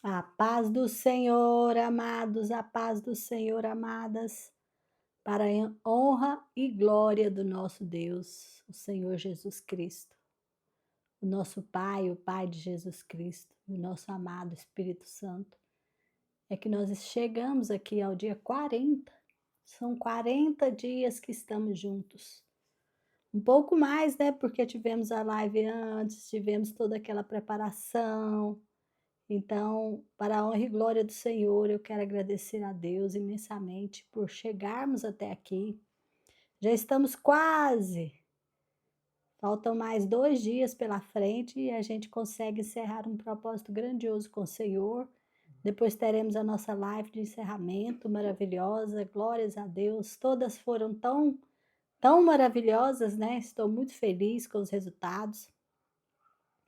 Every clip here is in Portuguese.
A paz do Senhor, amados, a paz do Senhor, amadas, para a honra e glória do nosso Deus, o Senhor Jesus Cristo, o nosso Pai, o Pai de Jesus Cristo, o nosso amado Espírito Santo. É que nós chegamos aqui ao dia 40. São 40 dias que estamos juntos. Um pouco mais, né? Porque tivemos a live antes, tivemos toda aquela preparação. Então, para a honra e glória do Senhor, eu quero agradecer a Deus imensamente por chegarmos até aqui. Já estamos quase, faltam mais 2 dias pela frente e a gente consegue encerrar um propósito grandioso com o Senhor. Depois teremos a nossa live de encerramento maravilhosa, glórias a Deus. Todas foram tão maravilhosas, né? Estou muito feliz com os resultados,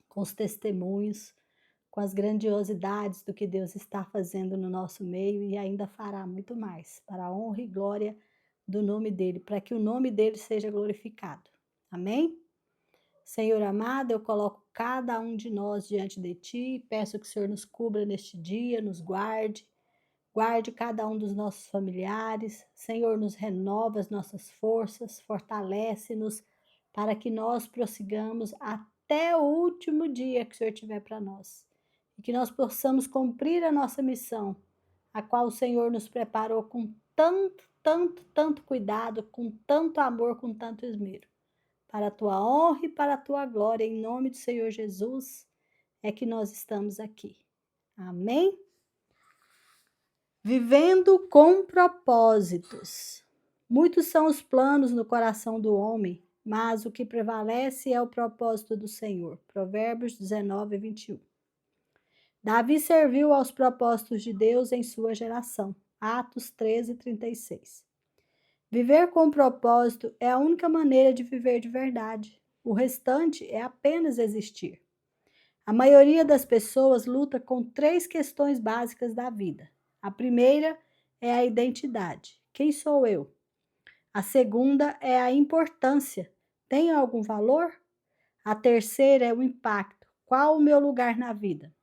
com os testemunhos, com as grandiosidades do que Deus está fazendo no nosso meio e ainda fará muito mais, para a honra e glória do nome dele, para que o nome dele seja glorificado. Amém? Senhor amado, eu coloco cada um de nós diante de ti e peço que o Senhor nos cubra neste dia, nos guarde, guarde cada um dos nossos familiares. Senhor, nos renova as nossas forças, fortalece-nos para que nós prossigamos até o último dia que o Senhor tiver para nós e que nós possamos cumprir a nossa missão, a qual o Senhor nos preparou com tanto cuidado, com tanto amor, com tanto esmero. Para a tua honra e para a tua glória, em nome do Senhor Jesus, é que nós estamos aqui. Amém? Vivendo com propósitos. Muitos são os planos no coração do homem, mas o que prevalece é o propósito do Senhor. Provérbios 19, 21. Davi serviu aos propósitos de Deus em sua geração. Atos 13, 36. Viver com propósito é a única maneira de viver de verdade. O restante é apenas existir. A maioria das pessoas luta com 3 questões básicas da vida. A primeira é a identidade. Quem sou eu? A segunda é a importância. Tenho algum valor? A terceira é o impacto. Qual o meu lugar na vida?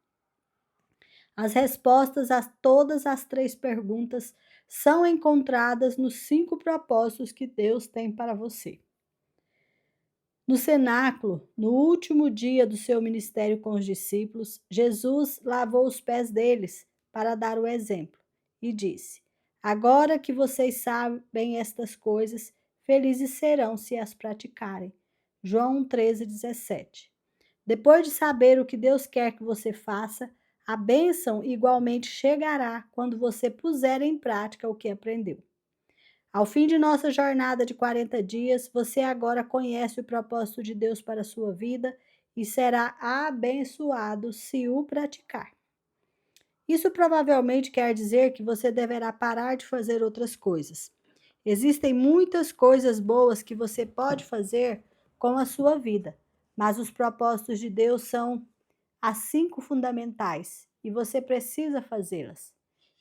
As respostas a todas as 3 perguntas são encontradas nos 5 propósitos que Deus tem para você. No cenáculo, no último dia do seu ministério com os discípulos, Jesus lavou os pés deles para dar o exemplo e disse: Agora que vocês sabem estas coisas, felizes serão se as praticarem. João 13:17. Depois de saber o que Deus quer que você faça, a bênção igualmente chegará quando você puser em prática o que aprendeu. Ao fim de nossa jornada de 40 dias, você agora conhece o propósito de Deus para a sua vida e será abençoado se o praticar. Isso provavelmente quer dizer que você deverá parar de fazer outras coisas. Existem muitas coisas boas que você pode fazer com a sua vida, mas os propósitos de Deus são as 5 fundamentais e você precisa fazê-las.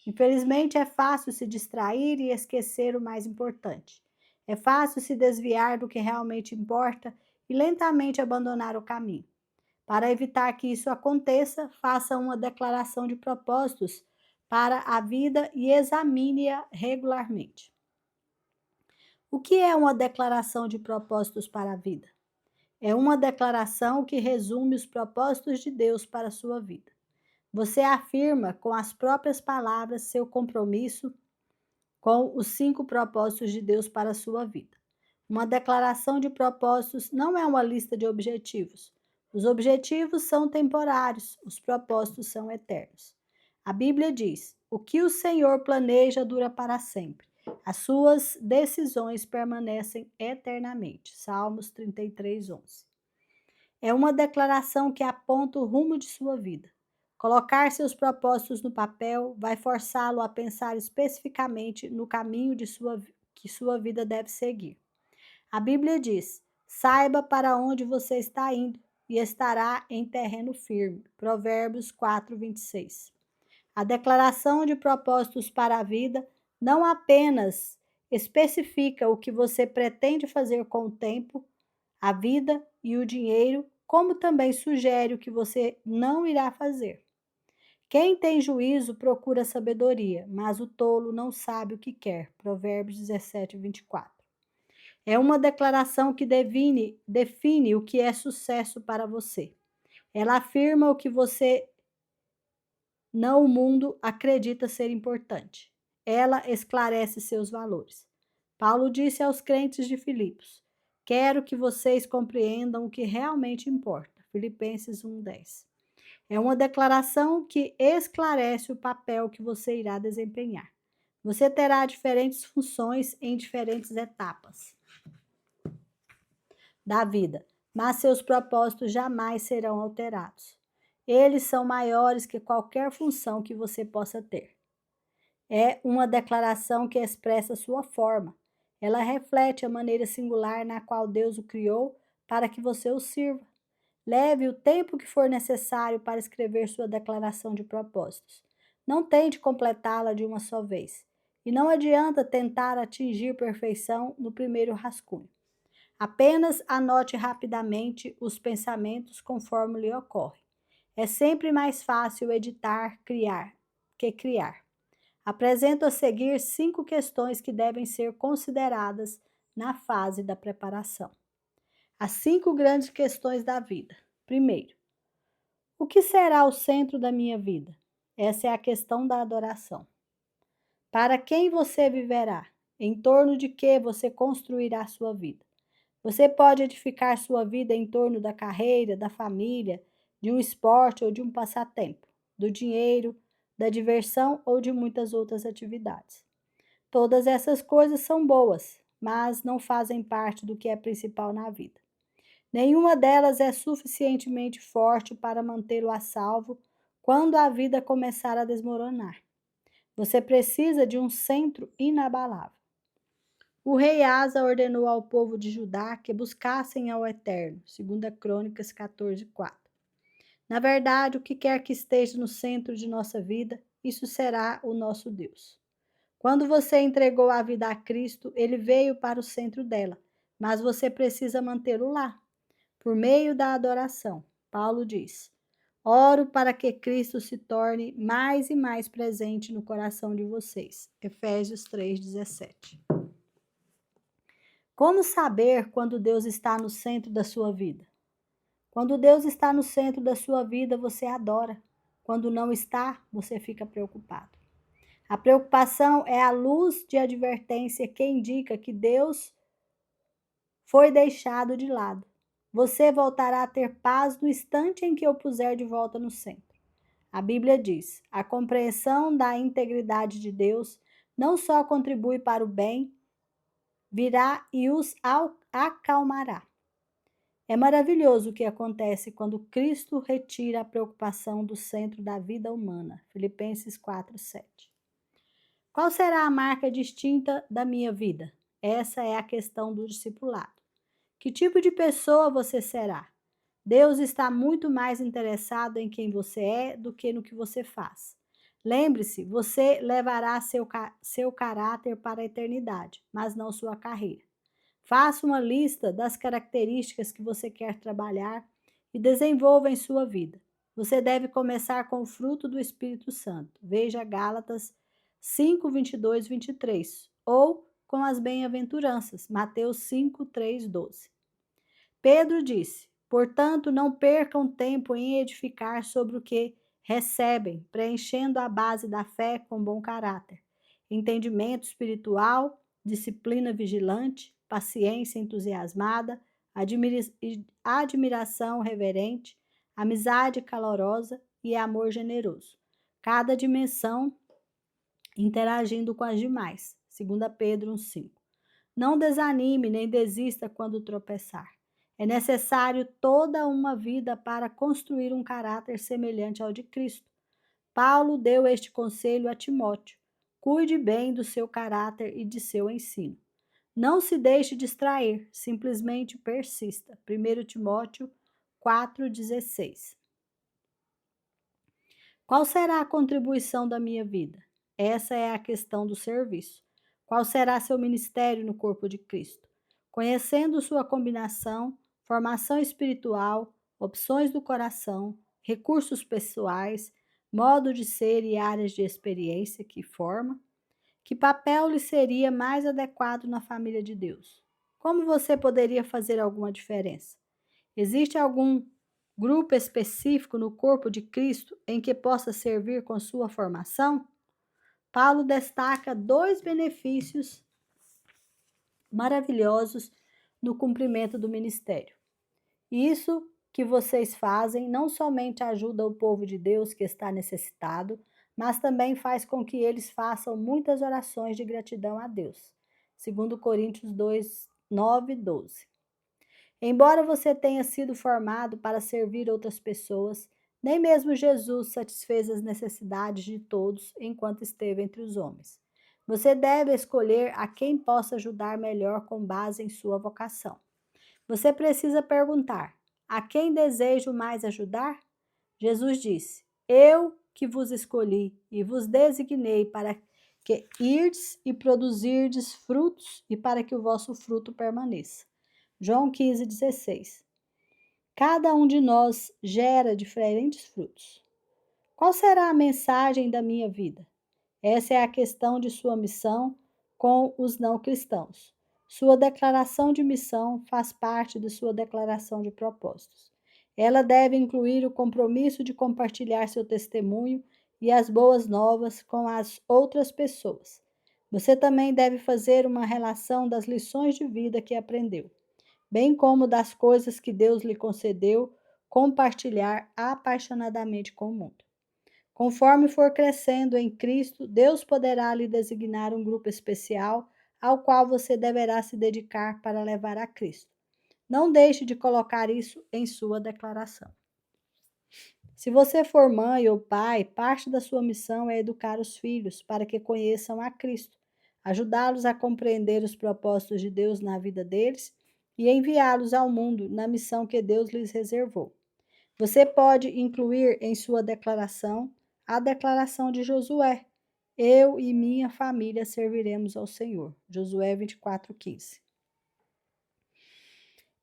Infelizmente, é fácil se distrair e esquecer o mais importante. É fácil se desviar do que realmente importa e lentamente abandonar o caminho. Para evitar que isso aconteça, faça uma declaração de propósitos para a vida e examine-a regularmente. O que é uma declaração de propósitos para a vida? É uma declaração que resume os propósitos de Deus para a sua vida. Você afirma com as próprias palavras seu compromisso com os 5 propósitos de Deus para a sua vida. Uma declaração de propósitos não é uma lista de objetivos. Os objetivos são temporários, os propósitos são eternos. A Bíblia diz: o que o Senhor planeja dura para sempre. As suas decisões permanecem eternamente. Salmos 33, 11. É uma declaração que aponta o rumo de sua vida. Colocar seus propósitos no papel vai forçá-lo a pensar especificamente no caminho que sua vida deve seguir. A Bíblia diz: saiba para onde você está indo e estará em terreno firme. Provérbios 4, 26. A declaração de propósitos para a vida não apenas especifica o que você pretende fazer com o tempo, a vida e o dinheiro, como também sugere o que você não irá fazer. Quem tem juízo procura sabedoria, mas o tolo não sabe o que quer. Provérbios 17, 24. É uma declaração que define o que é sucesso para você. Ela afirma o que você, não o mundo, acredita ser importante. Ela esclarece seus valores. Paulo disse aos crentes de Filipos: quero que vocês compreendam o que realmente importa. Filipenses 1:10. É uma declaração que esclarece o papel que você irá desempenhar. Você terá diferentes funções em diferentes etapas da vida, mas seus propósitos jamais serão alterados. Eles são maiores que qualquer função que você possa ter. É uma declaração que expressa sua forma. Ela reflete a maneira singular na qual Deus o criou para que você o sirva. Leve o tempo que for necessário para escrever sua declaração de propósitos. Não tente completá-la de uma só vez. E não adianta tentar atingir perfeição no primeiro rascunho. Apenas anote rapidamente os pensamentos conforme lhe ocorre. É sempre mais fácil editar, que criar. Apresento a seguir 5 questões que devem ser consideradas na fase da preparação. As 5 grandes questões da vida. Primeiro, o que será o centro da minha vida? Essa é a questão da adoração. Para quem você viverá? Em torno de que você construirá sua vida? Você pode edificar sua vida em torno da carreira, da família, de um esporte ou de um passatempo, do dinheiro, da diversão ou de muitas outras atividades. Todas essas coisas são boas, mas não fazem parte do que é principal na vida. Nenhuma delas é suficientemente forte para mantê-lo a salvo quando a vida começar a desmoronar. Você precisa de um centro inabalável. O rei Asa ordenou ao povo de Judá que buscassem ao Eterno, 2 Crônicas 14:4. Na verdade, o que quer que esteja no centro de nossa vida, isso será o nosso Deus. Quando você entregou a vida a Cristo, ele veio para o centro dela, mas você precisa mantê-lo lá, por meio da adoração. Paulo diz: oro para que Cristo se torne mais e mais presente no coração de vocês. Efésios 3:17. Como saber quando Deus está no centro da sua vida? Quando Deus está no centro da sua vida, você adora. Quando não está, você fica preocupado. A preocupação é a luz de advertência que indica que Deus foi deixado de lado. Você voltará a ter paz no instante em que o puser de volta no centro. A Bíblia diz: a compreensão da integridade de Deus não só contribui para o bem, virá e os acalmará. É maravilhoso o que acontece quando Cristo retira a preocupação do centro da vida humana. Filipenses 4:7. Qual será a marca distinta da minha vida? Essa é a questão do discipulado. Que tipo de pessoa você será? Deus está muito mais interessado em quem você é do que no que você faz. Lembre-se, você levará seu caráter para a eternidade, mas não sua carreira. Faça uma lista das características que você quer trabalhar e desenvolva em sua vida. Você deve começar com o fruto do Espírito Santo. Veja Gálatas 5, 22, 23. Ou com as bem-aventuranças. Mateus 5, 3, 12. Pedro disse: portanto, não percam tempo em edificar sobre o que recebem, preenchendo a base da fé com bom caráter, entendimento espiritual, disciplina vigilante, paciência entusiasmada, admiração reverente, amizade calorosa e amor generoso. Cada dimensão interagindo com as demais. 2 Pedro 1:5. Não desanime nem desista quando tropeçar. É necessário toda uma vida para construir um caráter semelhante ao de Cristo. Paulo deu este conselho a Timóteo: cuide bem do seu caráter e de seu ensino. Não se deixe distrair, simplesmente persista. 1 Timóteo 4,16. Qual será a contribuição da minha vida? Essa é a questão do serviço. Qual será seu ministério no corpo de Cristo? Conhecendo sua combinação, formação espiritual, opções do coração, recursos pessoais, modo de ser e áreas de experiência que forma? Que papel lhe seria mais adequado na família de Deus? Como você poderia fazer alguma diferença? Existe algum grupo específico no corpo de Cristo em que possa servir com sua formação? Paulo destaca dois benefícios maravilhosos no cumprimento do ministério. Isso que vocês fazem não somente ajuda o povo de Deus que está necessitado, mas também faz com que eles façam muitas orações de gratidão a Deus. Segundo Coríntios 2, 9 e 12. Embora você tenha sido formado para servir outras pessoas, nem mesmo Jesus satisfez as necessidades de todos enquanto esteve entre os homens. Você deve escolher a quem possa ajudar melhor com base em sua vocação. Você precisa perguntar: a quem desejo mais ajudar? Jesus disse: Eu que vos escolhi e vos designei para que irdes e produzirdes frutos e para que o vosso fruto permaneça. João 15:16. Cada um de nós gera diferentes frutos. Qual será a mensagem da minha vida? Essa é a questão de sua missão com os não cristãos. Sua declaração de missão faz parte de sua declaração de propósitos. Ela deve incluir o compromisso de compartilhar seu testemunho e as boas novas com as outras pessoas. Você também deve fazer uma relação das lições de vida que aprendeu, bem como das coisas que Deus lhe concedeu, compartilhar apaixonadamente com o mundo. Conforme for crescendo em Cristo, Deus poderá lhe designar um grupo especial ao qual você deverá se dedicar para levar a Cristo. Não deixe de colocar isso em sua declaração. Se você for mãe ou pai, parte da sua missão é educar os filhos para que conheçam a Cristo, ajudá-los a compreender os propósitos de Deus na vida deles e enviá-los ao mundo na missão que Deus lhes reservou. Você pode incluir em sua declaração a declaração de Josué: Eu e minha família serviremos ao Senhor. Josué 24:15.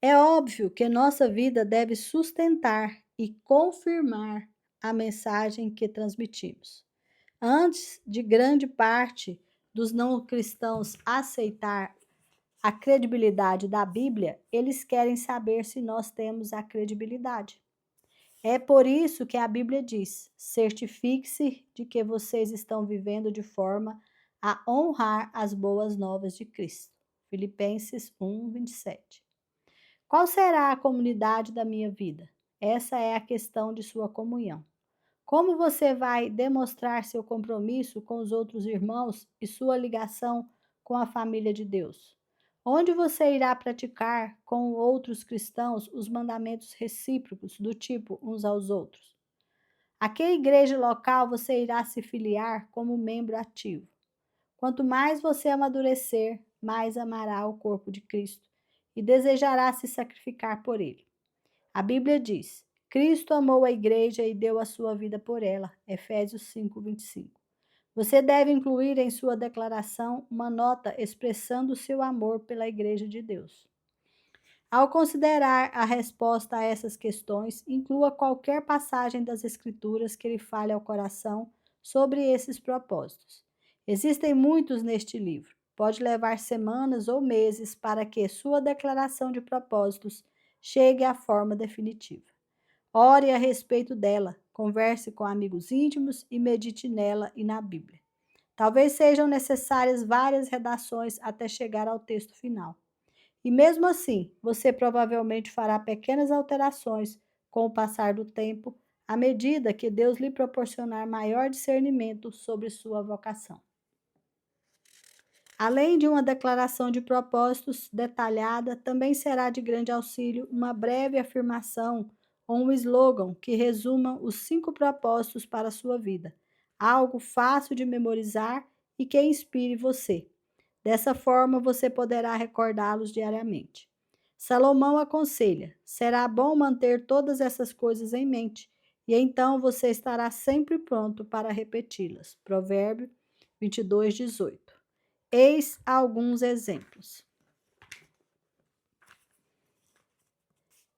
É óbvio que nossa vida deve sustentar e confirmar a mensagem que transmitimos. Antes de grande parte dos não cristãos aceitar a credibilidade da Bíblia, eles querem saber se nós temos a credibilidade. É por isso que a Bíblia diz: certifique-se de que vocês estão vivendo de forma a honrar as boas novas de Cristo. Filipenses 1:27. Qual será a comunidade da minha vida? Essa é a questão de sua comunhão. Como você vai demonstrar seu compromisso com os outros irmãos e sua ligação com a família de Deus? Onde você irá praticar com outros cristãos os mandamentos recíprocos do tipo uns aos outros? A que igreja local você irá se filiar como membro ativo? Quanto mais você amadurecer, mais amará o corpo de Cristo e desejará se sacrificar por ele. A Bíblia diz: Cristo amou a igreja e deu a sua vida por ela. Efésios 5:25. Você deve incluir em sua declaração uma nota expressando o seu amor pela igreja de Deus. Ao considerar a resposta a essas questões, inclua qualquer passagem das Escrituras que lhe fale ao coração sobre esses propósitos. Existem muitos neste livro. Pode levar semanas ou meses para que sua declaração de propósitos chegue à forma definitiva. Ore a respeito dela, converse com amigos íntimos e medite nela e na Bíblia. Talvez sejam necessárias várias redações até chegar ao texto final. E mesmo assim, você provavelmente fará pequenas alterações com o passar do tempo, à medida que Deus lhe proporcionar maior discernimento sobre sua vocação. Além de uma declaração de propósitos detalhada, também será de grande auxílio uma breve afirmação ou um slogan que resuma os 5 propósitos para a sua vida. Algo fácil de memorizar e que inspire você. Dessa forma, você poderá recordá-los diariamente. Salomão aconselha: será bom manter todas essas coisas em mente, e então você estará sempre pronto para repeti-las. Provérbio 22:18. Eis alguns exemplos.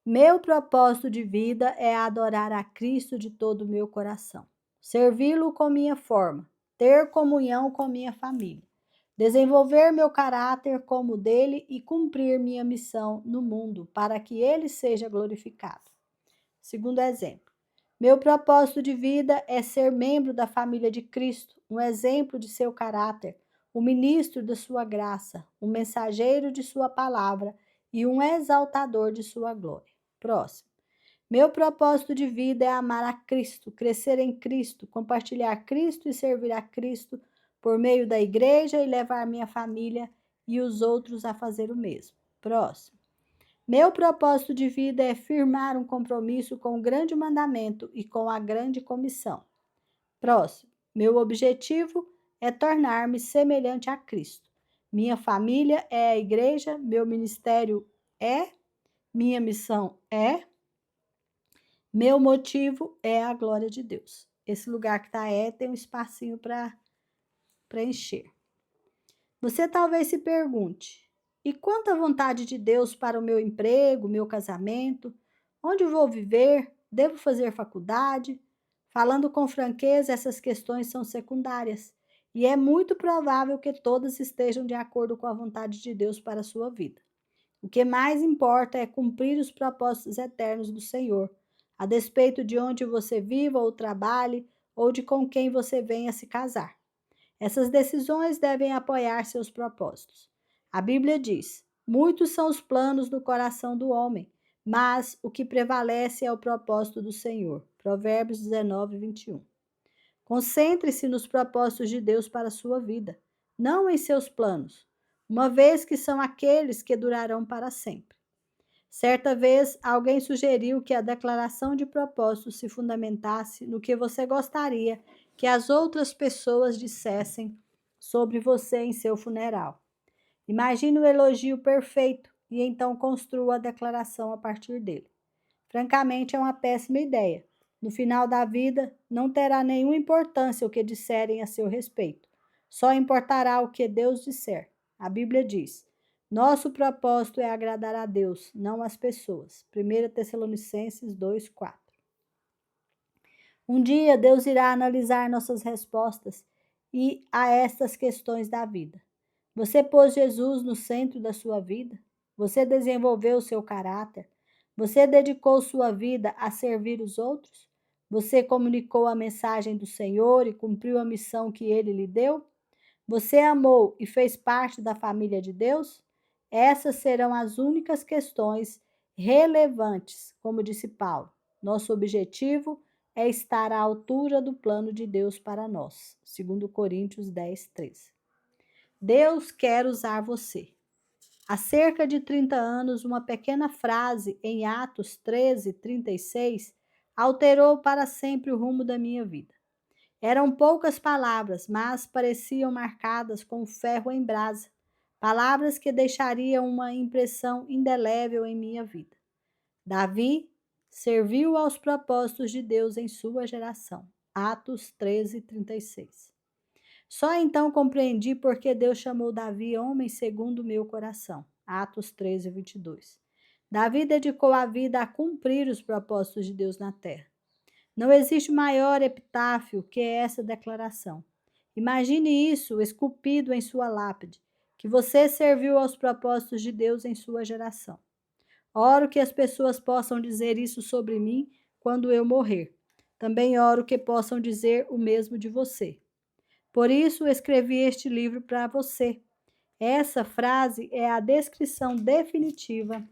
Meu propósito de vida é adorar a Cristo de todo o meu coração. servi-lo com minha forma, ter comunhão com minha família, desenvolver meu caráter como o dele e cumprir minha missão no mundo para que ele seja glorificado. Segundo exemplo, meu propósito de vida é ser membro da família de Cristo, um exemplo de seu caráter, um ministro de sua graça, um mensageiro de sua palavra e um exaltador de sua glória. Próximo. Meu propósito de vida é amar a Cristo, crescer em Cristo, compartilhar Cristo e servir a Cristo por meio da igreja e levar minha família e os outros a fazer o mesmo. Próximo. Meu propósito de vida é firmar um compromisso com o grande mandamento e com a grande comissão. Próximo. Meu objetivo é tornar-me semelhante a Cristo. Minha família é a igreja, meu ministério é, minha missão é, meu motivo é a glória de Deus. Esse lugar que está tem um espacinho para preencher. Você talvez se pergunte, e quanto à vontade de Deus para o meu emprego, meu casamento? Onde vou viver? Devo fazer faculdade? Falando com franqueza, essas questões são secundárias. E é muito provável que todas estejam de acordo com a vontade de Deus para a sua vida. O que mais importa é cumprir os propósitos eternos do Senhor, a despeito de onde você viva ou trabalhe, ou de com quem você venha se casar. Essas decisões devem apoiar seus propósitos. A Bíblia diz: muitos são os planos no coração do homem, mas o que prevalece é o propósito do Senhor. Provérbios 19, 21. Concentre-se nos propósitos de Deus para a sua vida, não em seus planos, uma vez que são aqueles que durarão para sempre. Certa vez, alguém sugeriu que a declaração de propósito se fundamentasse no que você gostaria que as outras pessoas dissessem sobre você em seu funeral. Imagine o elogio perfeito e então construa a declaração a partir dele. Francamente, é uma péssima ideia. No final da vida, não terá nenhuma importância o que disserem a seu respeito. Só importará o que Deus disser. A Bíblia diz: nosso propósito é agradar a Deus, não às pessoas. 1 Tessalonicenses 2:4. Um dia Deus irá analisar nossas respostas e a estas questões da vida. Você pôs Jesus no centro da sua vida? Você desenvolveu seu caráter? Você dedicou sua vida a servir os outros? Você comunicou a mensagem do Senhor e cumpriu a missão que ele lhe deu? Você amou e fez parte da família de Deus? Essas serão as únicas questões relevantes, como disse Paulo. Nosso objetivo é estar à altura do plano de Deus para nós. 2 Coríntios 10, 13. Deus quer usar você. Há cerca de 30 anos, uma pequena frase em Atos 13, 36 alterou para sempre o rumo da minha vida. Eram poucas palavras, mas pareciam marcadas com ferro em brasa. Palavras que deixariam uma impressão indelével em minha vida. Davi serviu aos propósitos de Deus em sua geração. Atos 13, 36. Só então compreendi por que Deus chamou Davi homem segundo o meu coração. Atos 13, 22. Davi dedicou a vida a cumprir os propósitos de Deus na terra. Não existe maior epitáfio que essa declaração. Imagine isso esculpido em sua lápide, que você serviu aos propósitos de Deus em sua geração. Oro que as pessoas possam dizer isso sobre mim quando eu morrer. Também oro que possam dizer o mesmo de você. Por isso, escrevi este livro para você. Essa frase é a descrição definitiva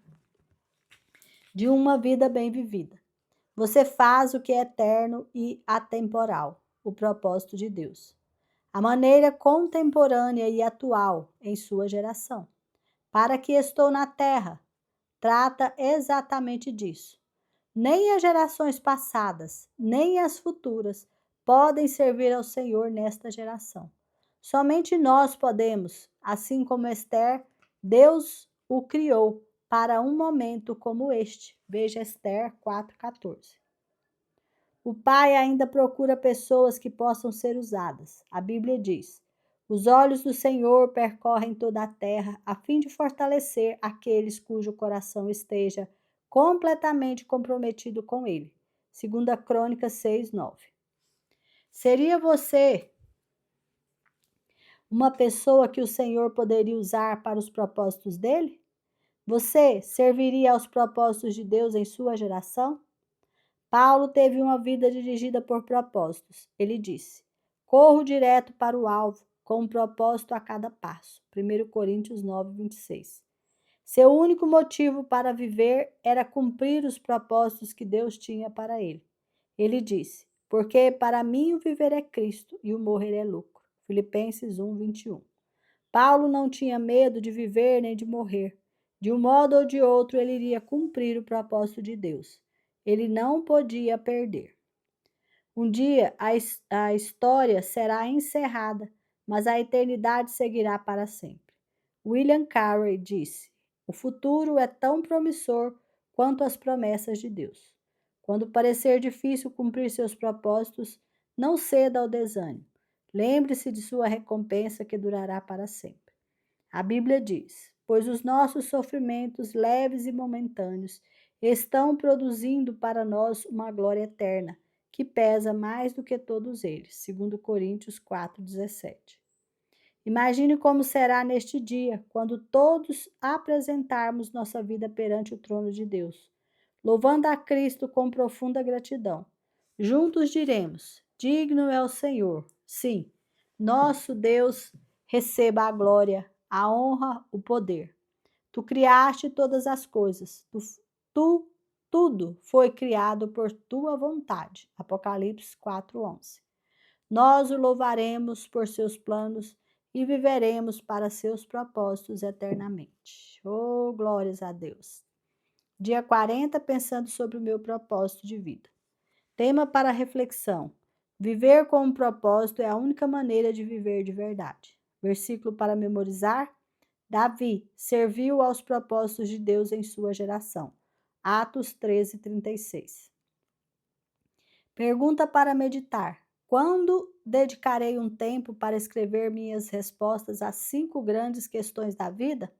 de uma vida bem vivida. Você faz o que é eterno e atemporal, o propósito de Deus. A maneira contemporânea e atual em sua geração. Para que estou na terra, trata exatamente disso. Nem as gerações passadas, nem as futuras podem servir ao Senhor nesta geração. Somente nós podemos, assim como Esther, Deus o criou para um momento como este. Veja Esther 4:14. O Pai ainda procura pessoas que possam ser usadas. A Bíblia diz: os olhos do Senhor percorrem toda a terra a fim de fortalecer aqueles cujo coração esteja completamente comprometido com Ele. 2 Crônicas 6:9. Seria você uma pessoa que o Senhor poderia usar para os propósitos dele? Você serviria aos propósitos de Deus em sua geração? Paulo teve uma vida dirigida por propósitos. Ele disse: corro direto para o alvo, com um propósito a cada passo. 1 Coríntios 9, 26. Seu único motivo para viver era cumprir os propósitos que Deus tinha para ele. Ele disse: porque para mim o viver é Cristo e o morrer é lucro. Filipenses 1, 21. Paulo não tinha medo de viver nem de morrer. De um modo ou de outro, ele iria cumprir o propósito de Deus. Ele não podia perder. Um dia a história será encerrada, mas a eternidade seguirá para sempre. William Carey disse: o futuro é tão promissor quanto as promessas de Deus. Quando parecer difícil cumprir seus propósitos, não ceda ao desânimo. Lembre-se de sua recompensa que durará para sempre. A Bíblia diz: pois os nossos sofrimentos leves e momentâneos estão produzindo para nós uma glória eterna, que pesa mais do que todos eles. 2 Coríntios 4:17. Imagine como será neste dia, quando todos apresentarmos nossa vida perante o trono de Deus, louvando a Cristo com profunda gratidão. Juntos diremos: digno é o Senhor. Sim, nosso Deus, receba a glória, a honra, o poder. Tu criaste todas as coisas. Tudo foi criado por tua vontade. Apocalipse 4:11. Nós o louvaremos por seus planos e viveremos para seus propósitos eternamente. Oh, glórias a Deus. Dia 40, pensando sobre o meu propósito de vida. Tema para reflexão: viver com um propósito é a única maneira de viver de verdade. Versículo para memorizar: Davi serviu aos propósitos de Deus em sua geração. Atos 13:36. Pergunta para meditar: quando dedicarei um tempo para escrever minhas respostas às 5 grandes questões da vida?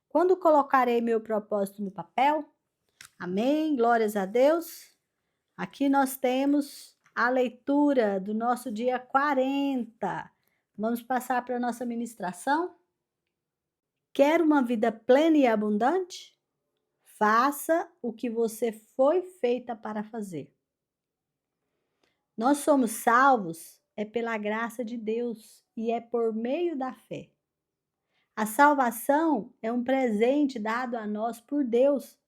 Quando colocarei meu propósito no papel? Amém, glórias a Deus. Aqui nós temos a leitura do nosso dia 40. Vamos passar para a nossa ministração? Quer uma vida plena e abundante? Faça o que você foi feita para fazer. Nós somos salvos pela graça de Deus e é por meio da fé. A salvação é um presente dado a nós por Deus,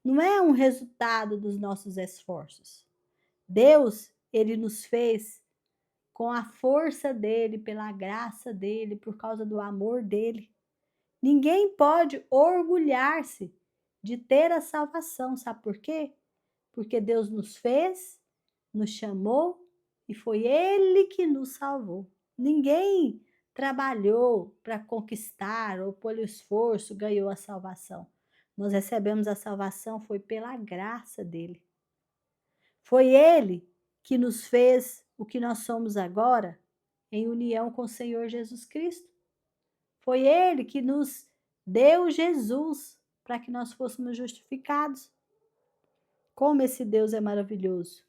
não é um resultado dos nossos esforços. Deus, ele nos fez com a força dele, pela graça dele, por causa do amor dele. Ninguém pode orgulhar-se de ter a salvação, sabe por quê? Porque Deus nos fez, nos chamou e foi Ele que nos salvou. Ninguém trabalhou para conquistar ou por esforço ganhou a salvação. Nós recebemos a salvação foi pela graça dele. Foi Ele que nos fez o que nós somos agora em união com o Senhor Jesus Cristo. Foi Ele que nos deu Jesus para que nós fôssemos justificados. Como esse Deus é maravilhoso.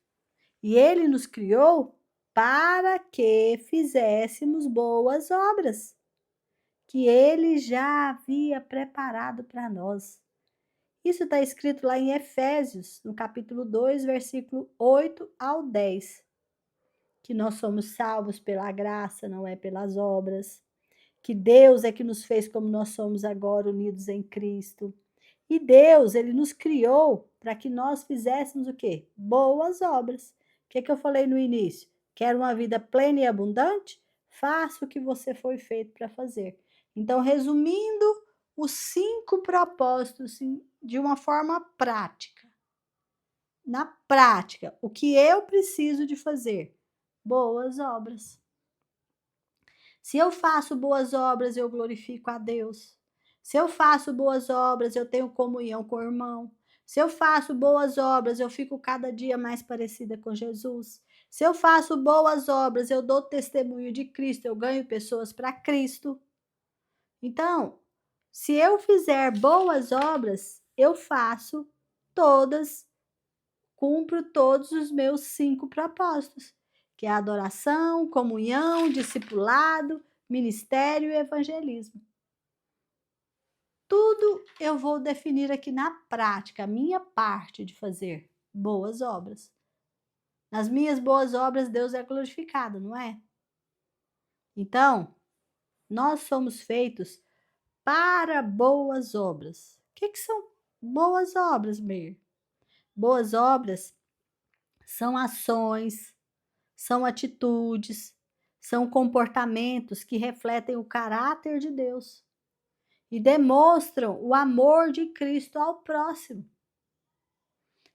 E Ele nos criou para que fizéssemos boas obras, que Ele já havia preparado para nós. Isso está escrito lá em Efésios, no capítulo 2, versículo 8 ao 10. Que nós somos salvos pela graça, não é pelas obras. Que Deus é que nos fez como nós somos agora, unidos em Cristo. E Deus, Ele nos criou para que nós fizéssemos o quê? Boas obras. O que eu falei no início? Quer uma vida plena e abundante? Faça o que você foi feito para fazer. Então, resumindo os 5 propósitos de uma forma prática. Na prática, o que eu preciso de fazer? Boas obras. Se eu faço boas obras, eu glorifico a Deus. Se eu faço boas obras, eu tenho comunhão com o irmão. Se eu faço boas obras, eu fico cada dia mais parecida com Jesus. Se eu faço boas obras, eu dou testemunho de Cristo, eu ganho pessoas para Cristo. Então, se eu fizer boas obras, eu faço todas, cumpro todos os meus 5 propósitos. que é adoração, comunhão, discipulado, ministério e evangelismo. Tudo eu vou definir aqui na prática, a minha parte de fazer boas obras. Nas minhas boas obras, Deus é glorificado, não é? Então, nós somos feitos para boas obras. O que são boas obras, Meir? Boas obras são ações, são atitudes, são comportamentos que refletem o caráter de Deus e demonstram o amor de Cristo ao próximo.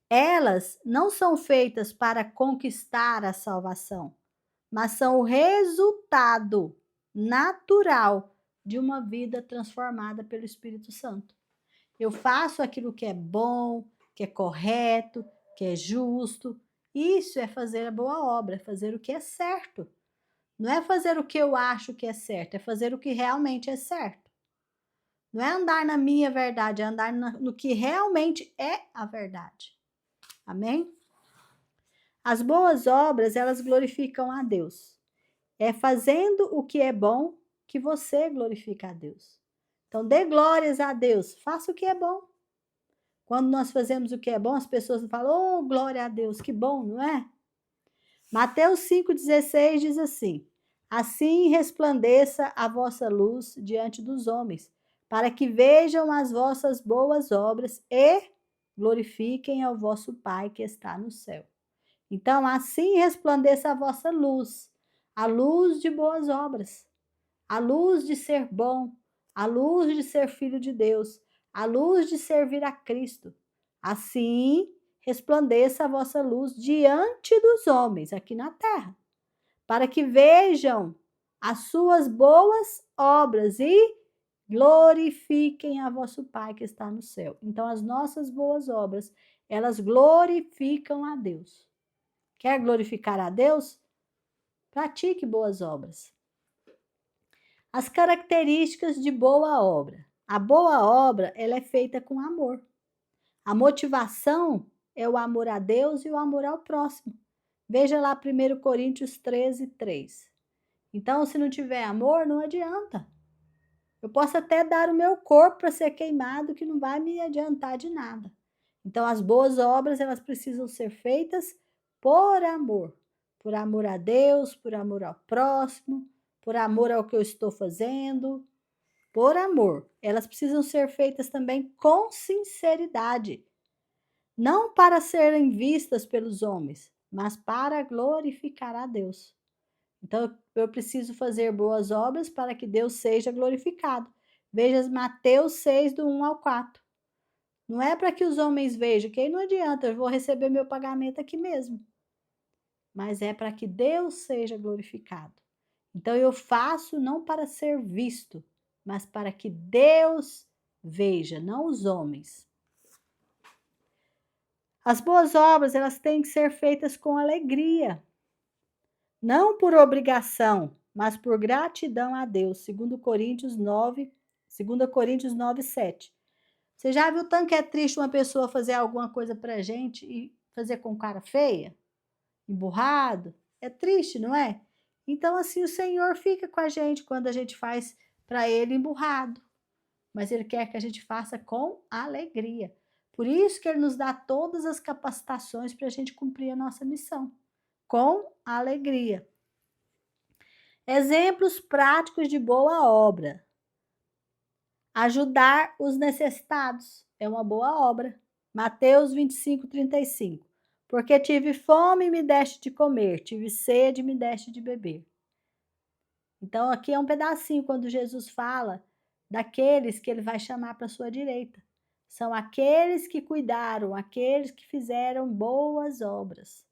Elas não são feitas para conquistar a salvação, mas são o resultado natural de uma vida transformada pelo Espírito Santo. Eu faço aquilo que é bom, que é correto, que é justo. Isso é fazer a boa obra, é fazer o que é certo. Não é fazer o que eu acho que é certo, é fazer o que realmente é certo. Não é andar na minha verdade, é andar no que realmente é a verdade. Amém? As boas obras, elas glorificam a Deus. É fazendo o que é bom que você glorifica a Deus. Então, dê glórias a Deus, faça o que é bom. Quando nós fazemos o que é bom, as pessoas falam, oh, glória a Deus, que bom, não é? Mateus 5,16 diz assim, assim resplandeça a vossa luz diante dos homens, para que vejam as vossas boas obras e glorifiquem ao vosso Pai que está no céu. Então, assim resplandeça a vossa luz, a luz de boas obras, a luz de ser bom, a luz de ser filho de Deus, a luz de servir a Cristo. Assim resplandeça a vossa luz diante dos homens aqui na terra, para que vejam as suas boas obras e glorifiquem a vosso Pai que está no céu. Então, as nossas boas obras, elas glorificam a Deus. Quer glorificar a Deus? Pratique boas obras. As características de boa obra. A boa obra, ela é feita com amor. A motivação é o amor a Deus e o amor ao próximo. Veja lá 1 Coríntios 13, 3. Então, se não tiver amor, não adianta. Eu posso até dar o meu corpo para ser queimado, que não vai me adiantar de nada. Então, as boas obras, elas precisam ser feitas por amor a Deus, por amor ao próximo, por amor ao que eu estou fazendo, por amor. Elas precisam ser feitas também com sinceridade, não para serem vistas pelos homens, mas para glorificar a Deus. Então, eu preciso fazer boas obras para que Deus seja glorificado. Veja Mateus 6, do 1 ao 4. Não é para que os homens vejam, que aí não adianta, eu vou receber meu pagamento aqui mesmo. Mas é para que Deus seja glorificado. Então, eu faço não para ser visto, mas para que Deus veja, não os homens. As boas obras, elas têm que ser feitas com alegria, não por obrigação, mas por gratidão a Deus. 2 Coríntios 9, 7. Você já viu tanto que é triste uma pessoa fazer alguma coisa pra gente e fazer com cara feia? Emburrado? É triste, não é? Então, assim, o Senhor fica com a gente quando a gente faz para Ele emburrado. Mas Ele quer que a gente faça com alegria. Por isso que Ele nos dá todas as capacitações para a gente cumprir a nossa missão. Com alegria. Exemplos práticos de boa obra. Ajudar os necessitados é uma boa obra. Mateus 25, 35. Porque tive fome e me deste de comer, tive sede e me deste de beber. Então, aqui é um pedacinho quando Jesus fala daqueles que ele vai chamar para a sua direita. São aqueles que cuidaram, aqueles que fizeram boas obras.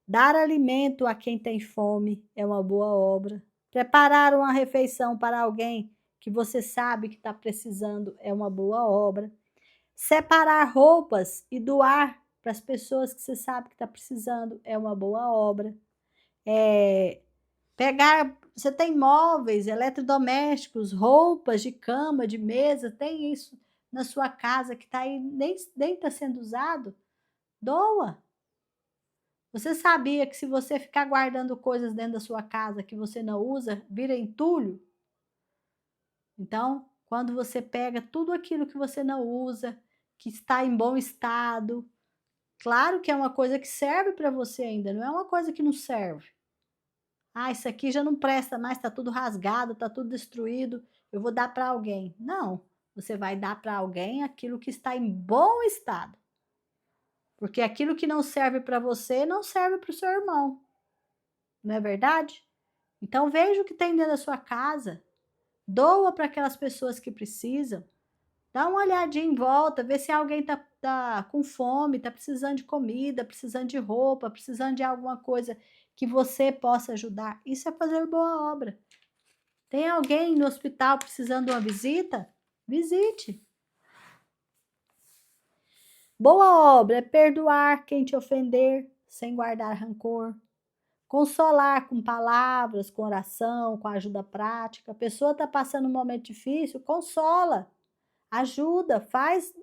Dar alimento a quem tem fome é uma boa obra. Preparar uma refeição para alguém que você sabe que está precisando é uma boa obra. Separar roupas e doar para as pessoas que você sabe que está precisando é uma boa obra. Você tem móveis, eletrodomésticos, roupas de cama, de mesa, tem isso na sua casa que está aí, nem está sendo usado, doa. Você sabia que se você ficar guardando coisas dentro da sua casa que você não usa, vira entulho? Então, quando você pega tudo aquilo que você não usa, que está em bom estado, claro que é uma coisa que serve para você ainda, não é uma coisa que não serve. Ah, isso aqui já não presta mais, está tudo rasgado, está tudo destruído, eu vou dar para alguém. Não, você vai dar para alguém aquilo que está em bom estado. Porque aquilo que não serve para você, não serve para o seu irmão. Não é verdade? Então veja o que tem dentro da sua casa. Doa para aquelas pessoas que precisam. Dá uma olhadinha em volta, vê se alguém tá com fome, tá precisando de comida, precisando de roupa, precisando de alguma coisa que você possa ajudar. Isso é fazer boa obra. Tem alguém no hospital precisando de uma visita? Visite. Boa obra é perdoar quem te ofender, sem guardar rancor. Consolar com palavras, com oração, com ajuda prática. A pessoa está passando um momento difícil, consola, ajuda, faz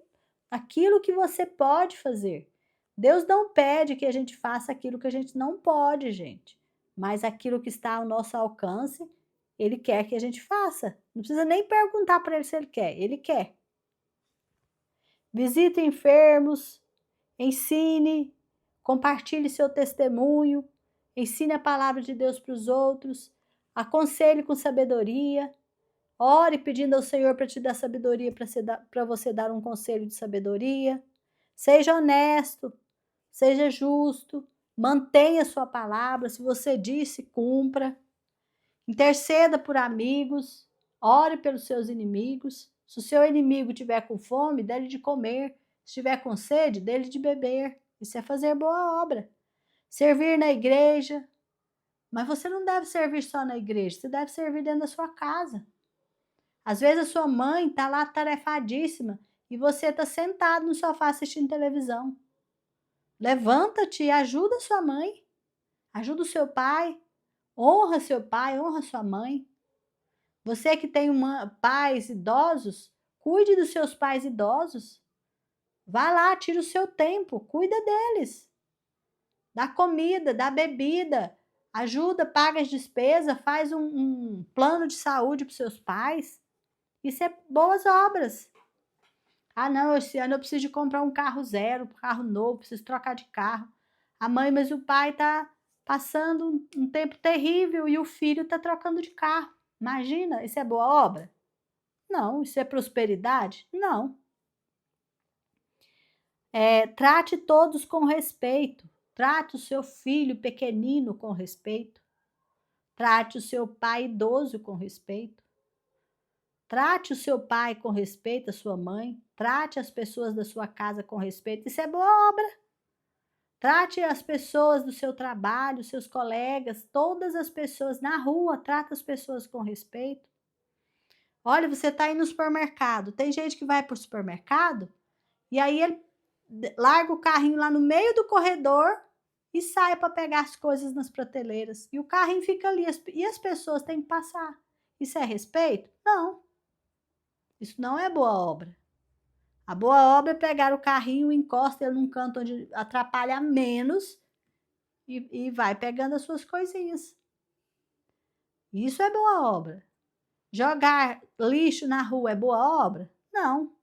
aquilo que você pode fazer. Deus não pede que a gente faça aquilo que a gente não pode, gente. Mas aquilo que está ao nosso alcance, Ele quer que a gente faça. Não precisa nem perguntar para Ele se Ele quer. Ele quer. Visite enfermos, ensine, compartilhe seu testemunho, ensine a palavra de Deus para os outros, aconselhe com sabedoria, ore pedindo ao Senhor para te dar sabedoria, para você dar um conselho de sabedoria. Seja honesto, seja justo, mantenha sua palavra, se você disse, cumpra. Interceda por amigos, ore pelos seus inimigos. Se o seu inimigo tiver com fome, dê-lhe de comer. Se tiver com sede, dê-lhe de beber. Isso é fazer boa obra. Servir na igreja. Mas você não deve servir só na igreja, você deve servir dentro da sua casa. Às vezes a sua mãe está lá tarefadíssima e você está sentado no sofá assistindo televisão. Levanta-te e ajuda sua mãe, ajuda o seu pai, honra seu pai, honra sua mãe. Você que tem pais idosos, cuide dos seus pais idosos. Vá lá, tira o seu tempo, cuida deles. Dá comida, dá bebida, ajuda, paga as despesas, faz um plano de saúde para os seus pais. Isso é boas obras. Ah, não, esse ano eu preciso de comprar um carro zero, um carro novo, preciso trocar de carro. A mãe, mas o pai está passando um tempo terrível e o filho está trocando de carro. Imagina, isso é boa obra? Não. Isso é prosperidade? Não. Trate todos com respeito. Trate o seu filho pequenino com respeito. Trate o seu pai idoso com respeito. Trate o seu pai com respeito, a sua mãe. Trate as pessoas da sua casa com respeito. Isso é boa obra. Trate as pessoas do seu trabalho, seus colegas, todas as pessoas na rua. Trate as pessoas com respeito. Olha, você está aí no supermercado. Tem gente que vai para o supermercado e aí ele larga o carrinho lá no meio do corredor e sai para pegar as coisas nas prateleiras. E o carrinho fica ali e as pessoas têm que passar. Isso é respeito? Não. Isso não é boa obra. A boa obra é pegar o carrinho, encosta ele num canto onde atrapalha menos e vai pegando as suas coisinhas. Isso é boa obra. Jogar lixo na rua é boa obra? Não.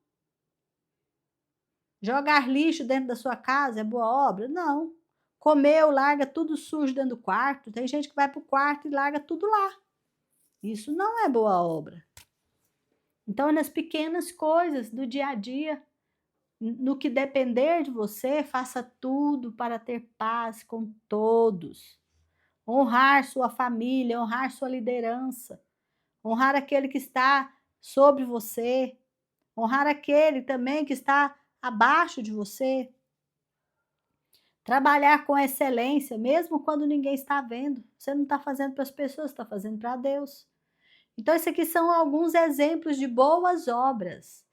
Jogar lixo dentro da sua casa é boa obra? Não. Comeu, larga tudo sujo dentro do quarto. Tem gente que vai para o quarto e larga tudo lá. Isso não é boa obra. Então, nas pequenas coisas do dia a dia, no que depender de você, faça tudo para ter paz com todos. Honrar sua família, honrar sua liderança, honrar aquele que está sobre você, honrar aquele também que está abaixo de você. Trabalhar com excelência, mesmo quando ninguém está vendo. Você não está fazendo para as pessoas, está fazendo para Deus. Então, esses aqui são alguns exemplos de boas obras.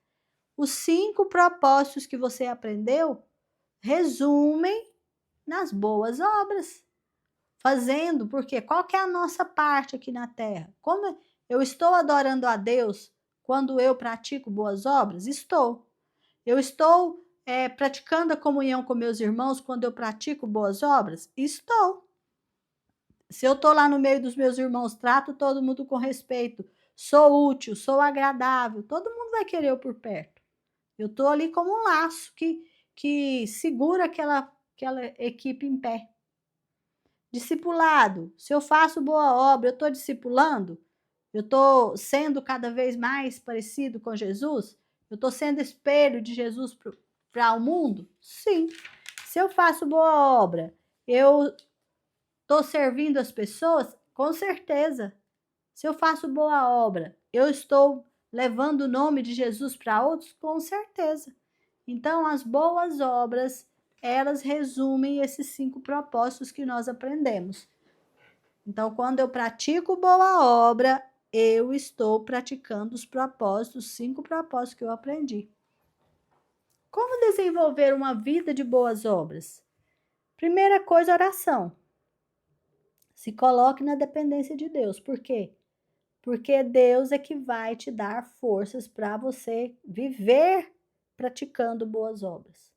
Os 5 propósitos que você aprendeu resumem nas boas obras. Fazendo, porque qual que é a nossa parte aqui na Terra? Como eu estou adorando a Deus quando eu pratico boas obras? Estou. Eu estou praticando a comunhão com meus irmãos quando eu pratico boas obras? Estou. Se eu estou lá no meio dos meus irmãos, trato todo mundo com respeito, sou útil, sou agradável, todo mundo vai querer eu por perto. Eu estou ali como um laço que segura aquela equipe em pé. Discipulado, se eu faço boa obra, eu estou discipulando? Eu estou sendo cada vez mais parecido com Jesus? Eu estou sendo espelho de Jesus para o mundo? Sim. Se eu faço boa obra, eu estou servindo as pessoas? Com certeza. Se eu faço boa obra, eu estou levando o nome de Jesus para outros? Com certeza. Então, as boas obras, elas resumem esses 5 propósitos que nós aprendemos. Então, quando eu pratico boa obra, eu estou praticando os propósitos, 5 propósitos que eu aprendi. Como desenvolver uma vida de boas obras? Primeira coisa, oração. Se coloque na dependência de Deus. Por quê? Porque Deus é que vai te dar forças para você viver praticando boas obras.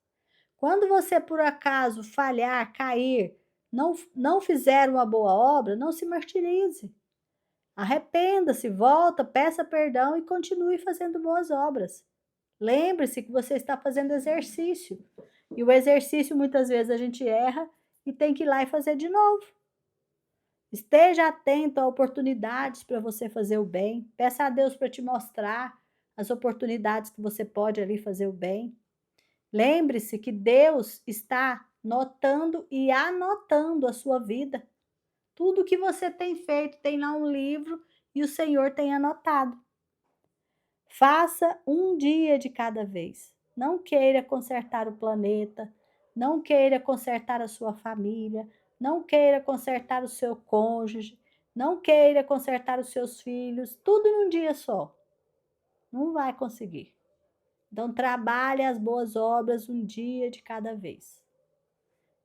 Quando você, por acaso, falhar, cair, não fizer uma boa obra, não se martirize. Arrependa-se, volta, peça perdão e continue fazendo boas obras. Lembre-se que você está fazendo exercício. E o exercício, muitas vezes, a gente erra e tem que ir lá e fazer de novo. Esteja atento a oportunidades para você fazer o bem. Peça a Deus para te mostrar as oportunidades que você pode ali fazer o bem. Lembre-se que Deus está notando e anotando a sua vida. Tudo que você tem feito tem lá um livro e o Senhor tem anotado. Faça um dia de cada vez. Não queira consertar o planeta, não queira consertar a sua família, não queira consertar o seu cônjuge, não queira consertar os seus filhos, tudo num dia só. Não vai conseguir. Então, trabalhe as boas obras um dia de cada vez.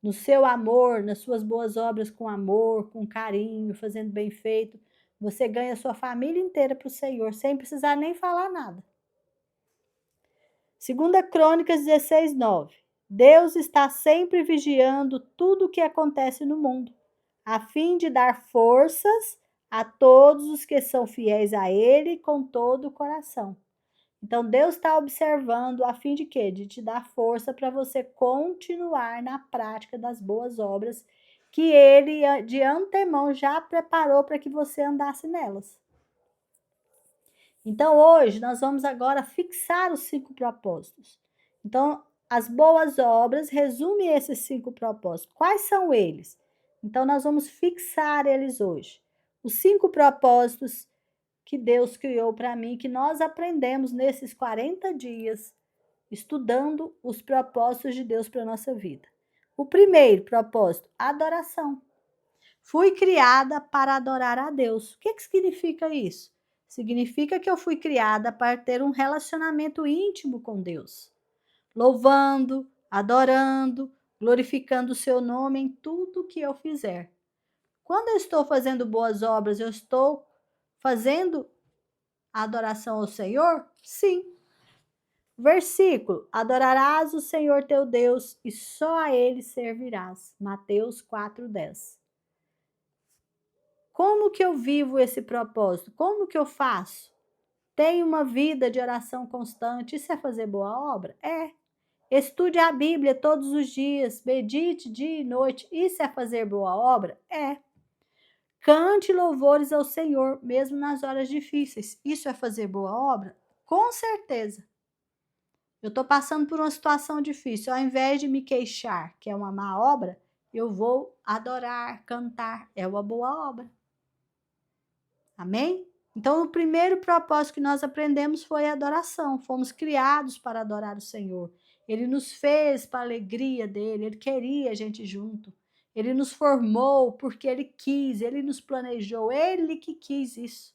No seu amor, nas suas boas obras com amor, com carinho, fazendo bem feito, você ganha a sua família inteira para o Senhor, sem precisar nem falar nada. 2 Crônicas 16:9. Deus está sempre vigiando tudo o que acontece no mundo, a fim de dar forças a todos os que são fiéis a Ele com todo o coração. Então, Deus está observando a fim de quê? De te dar força para você continuar na prática das boas obras que Ele, de antemão, já preparou para que você andasse nelas. Então, hoje, nós vamos agora fixar os 5 propósitos. Então, as boas obras resumem esses 5 propósitos. Quais são eles? Então, nós vamos fixar eles hoje. Os 5 propósitos que Deus criou para mim, que nós aprendemos nesses 40 dias, estudando os propósitos de Deus para a nossa vida. O primeiro propósito, adoração. Fui criada para adorar a Deus. O que significa isso? Significa que eu fui criada para ter um relacionamento íntimo com Deus, louvando, adorando, glorificando o seu nome em tudo que eu fizer. Quando eu estou fazendo boas obras, eu estou fazendo a adoração ao Senhor? Sim. Versículo: adorarás o Senhor teu Deus e só a Ele servirás. Mateus 4:10. Como que eu vivo esse propósito? Como que eu faço? Tenho uma vida de oração constante. Isso é fazer boa obra? É. Estude a Bíblia todos os dias, medite dia e noite. Isso é fazer boa obra? É. Cante louvores ao Senhor, mesmo nas horas difíceis. Isso é fazer boa obra? Com certeza. Eu estou passando por uma situação difícil. Ao invés de me queixar, que é uma má obra, eu vou adorar, cantar. É uma boa obra. Amém? Então, o primeiro propósito que nós aprendemos foi a adoração. Fomos criados para adorar o Senhor. Ele nos fez para a alegria dele, ele queria a gente junto. Ele nos formou porque ele quis, ele nos planejou, ele que quis isso.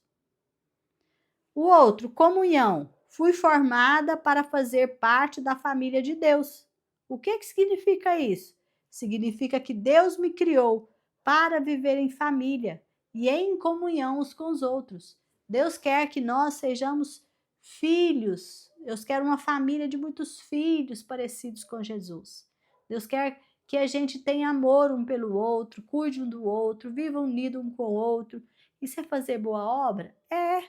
O outro, comunhão. Fui formada para fazer parte da família de Deus. O que significa isso? Significa que Deus me criou para viver em família e em comunhão uns com os outros. Deus quer que nós sejamos filhos. Deus quer uma família de muitos filhos parecidos com Jesus. Deus quer que a gente tenha amor um pelo outro, cuide um do outro, viva unido um com o outro. Isso é fazer boa obra? É.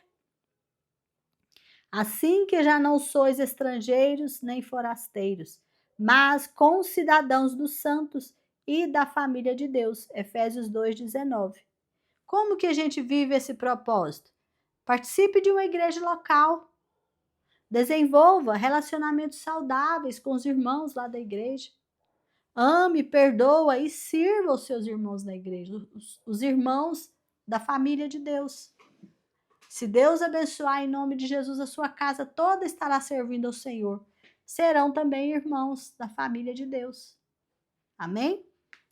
Assim que já não sois estrangeiros nem forasteiros, mas concidadãos dos santos e da família de Deus. Efésios 2:19. Como que a gente vive esse propósito? Participe de uma igreja local. Desenvolva relacionamentos saudáveis com os irmãos lá da igreja. Ame, perdoa e sirva os seus irmãos na igreja, os irmãos da família de Deus. Se Deus abençoar em nome de Jesus, a sua casa toda estará servindo ao Senhor. Serão também irmãos da família de Deus. Amém?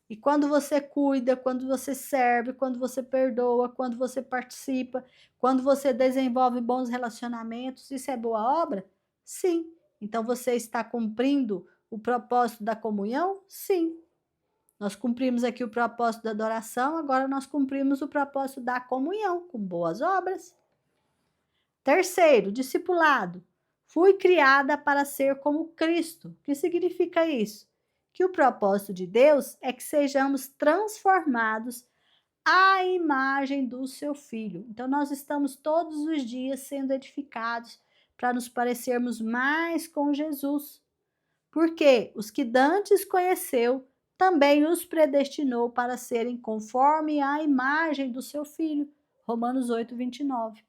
E quando você cuida, quando você serve, quando você perdoa, quando você participa, quando você desenvolve bons relacionamentos, isso é boa obra? Sim. Então você está cumprindo o propósito da comunhão? Sim. Nós cumprimos aqui o propósito da adoração, agora nós cumprimos o propósito da comunhão, com boas obras. Terceiro, discipulado. Fui criada para ser como Cristo. O que significa isso? Que o propósito de Deus é que sejamos transformados à imagem do seu Filho. Então, nós estamos todos os dias sendo edificados para nos parecermos mais com Jesus. Porque os que dantes conheceu, também os predestinou para serem conforme à imagem do seu Filho. Romanos 8:29.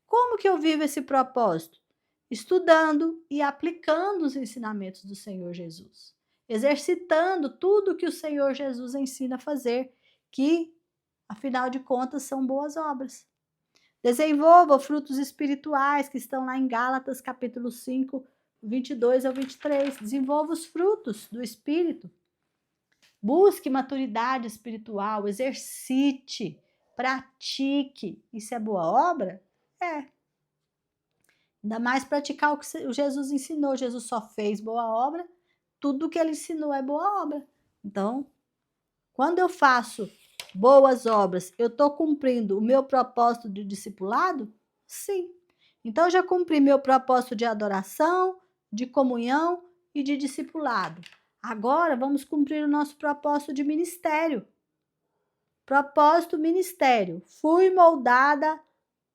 Como que eu vivo esse propósito? Estudando e aplicando os ensinamentos do Senhor Jesus. Exercitando tudo que o Senhor Jesus ensina a fazer, que, afinal de contas, são boas obras. Desenvolva frutos espirituais que estão lá em Gálatas, capítulo 5, 22 ao 23. Desenvolva os frutos do Espírito. Busque maturidade espiritual, exercite, pratique. Isso é boa obra? É. Ainda mais praticar o que o Jesus ensinou. Jesus só fez boa obra, tudo que ele ensinou é boa obra. Então, quando eu faço boas obras, eu estou cumprindo o meu propósito de discipulado? Sim. Então, eu já cumpri meu propósito de adoração, de comunhão e de discipulado. Agora, vamos cumprir o nosso propósito de ministério. Propósito ministério. Fui moldada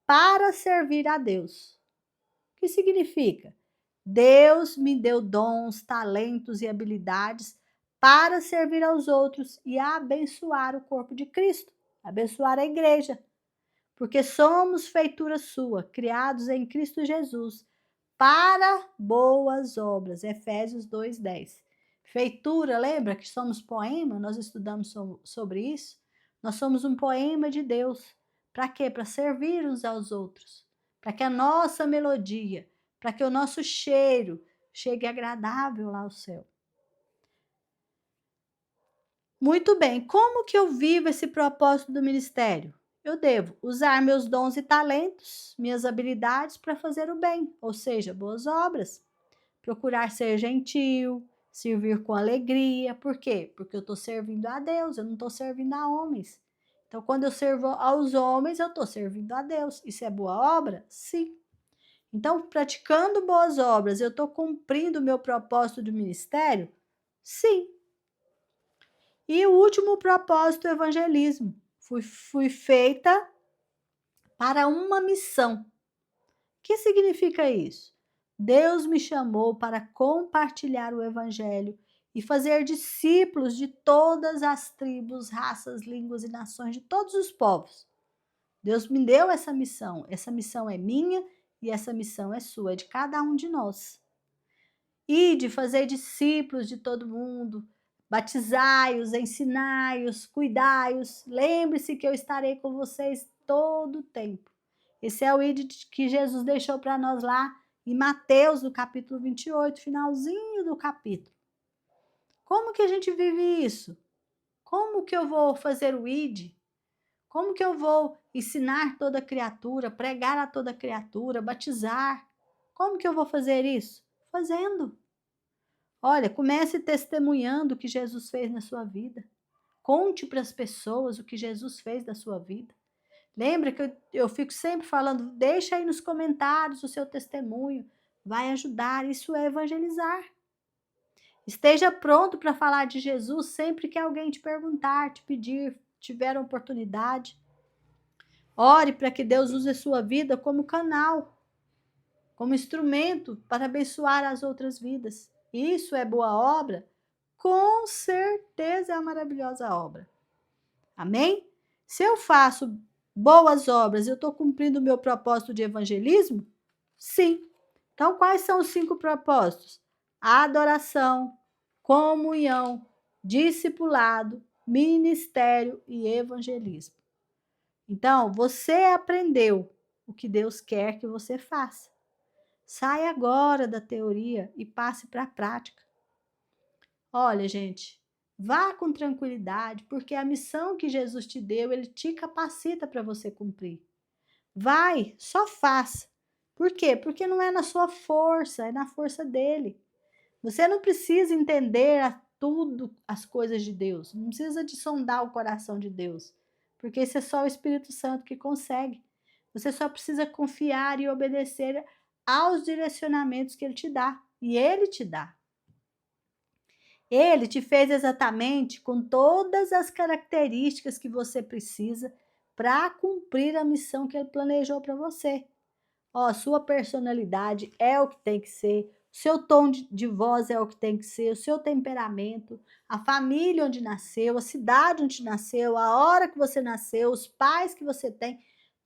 para servir a Deus. O que significa? Deus me deu dons, talentos e habilidades para servir aos outros e abençoar o corpo de Cristo, abençoar a igreja, porque somos feitura sua, criados em Cristo Jesus, para boas obras. Efésios 2:10. Feitura, lembra que somos poema? Nós estudamos sobre isso. Nós somos um poema de Deus. Para quê? Para servir uns aos outros. Para que a nossa melodia, para que o nosso cheiro chegue agradável lá ao céu. Muito bem, como que eu vivo esse propósito do ministério? Eu devo usar meus dons e talentos, minhas habilidades para fazer o bem, ou seja, boas obras. Procurar ser gentil, servir com alegria. Por quê? Porque eu estou servindo a Deus, eu não estou servindo a homens. Então, quando eu servo aos homens, eu estou servindo a Deus. Isso é boa obra? Sim. Então, praticando boas obras, eu estou cumprindo o meu propósito de ministério? Sim. E o último propósito, o evangelismo. Fui feita para uma missão. O que significa isso? Deus me chamou para compartilhar o evangelho e fazer discípulos de todas as tribos, raças, línguas e nações, de todos os povos. Deus me deu essa missão. Essa missão é minha e essa missão é sua, é de cada um de nós. E de fazer discípulos de todo mundo, batizai-os, ensinai-os, cuidai-os. Lembre-se que eu estarei com vocês todo o tempo. Esse é o ID que Jesus deixou para nós lá em Mateus, no capítulo 28, finalzinho do capítulo. Como que a gente vive isso? Como que eu vou fazer o ID? Como que eu vou ensinar toda criatura, pregar a toda criatura, batizar? Como que eu vou fazer isso? Fazendo. Olha, comece testemunhando o que Jesus fez na sua vida. Conte para as pessoas o que Jesus fez da sua vida. Lembra que eu fico sempre falando, deixa aí nos comentários o seu testemunho, vai ajudar, isso é evangelizar. Esteja pronto para falar de Jesus sempre que alguém te perguntar, te pedir, tiver a oportunidade. Ore para que Deus use a sua vida como canal, como instrumento para abençoar as outras vidas. Isso é boa obra? Com certeza é uma maravilhosa obra. Amém? Se eu faço boas obras, eu estou cumprindo o meu propósito de evangelismo? Sim. Então, quais são os 5 propósitos? Adoração, comunhão, discipulado, ministério e evangelismo. Então, você aprendeu o que Deus quer que você faça. Saia agora da teoria e passe para a prática. Olha, gente, vá com tranquilidade, porque a missão que Jesus te deu, ele te capacita para você cumprir. Vai, só faça. Por quê? Porque não é na sua força, é na força dele. Você não precisa entender tudo as coisas de Deus, não precisa de sondar o coração de Deus, porque isso é só o Espírito Santo que consegue. Você só precisa confiar e obedecer aos direcionamentos que ele te dá, e ele te dá. Ele te fez exatamente com todas as características que você precisa para cumprir a missão que ele planejou para você. Ó, sua personalidade é o que tem que ser, seu tom de voz é o que tem que ser, o seu temperamento, a família onde nasceu, a cidade onde nasceu, a hora que você nasceu, os pais que você tem,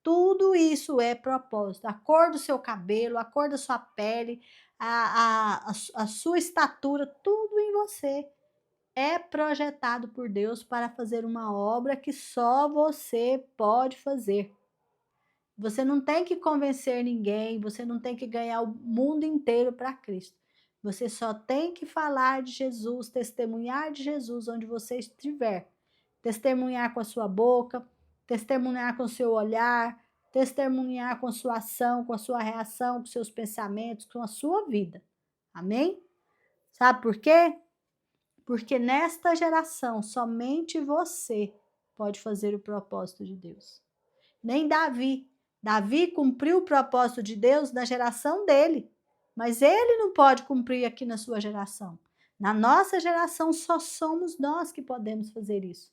tudo isso é propósito. A cor do seu cabelo, a cor da sua pele, a sua estatura, tudo em você é projetado por Deus para fazer uma obra que só você pode fazer. Você não tem que convencer ninguém, você não tem que ganhar o mundo inteiro para Cristo. Você só tem que falar de Jesus, testemunhar de Jesus onde você estiver. Testemunhar com a sua boca, testemunhar com o seu olhar, testemunhar com a sua ação, com a sua reação, com seus pensamentos, com a sua vida. Amém? Sabe por quê? Porque nesta geração, somente você pode fazer o propósito de Deus. Nem Davi. Davi cumpriu o propósito de Deus na geração dele, mas ele não pode cumprir aqui na sua geração. Na nossa geração, só somos nós que podemos fazer isso.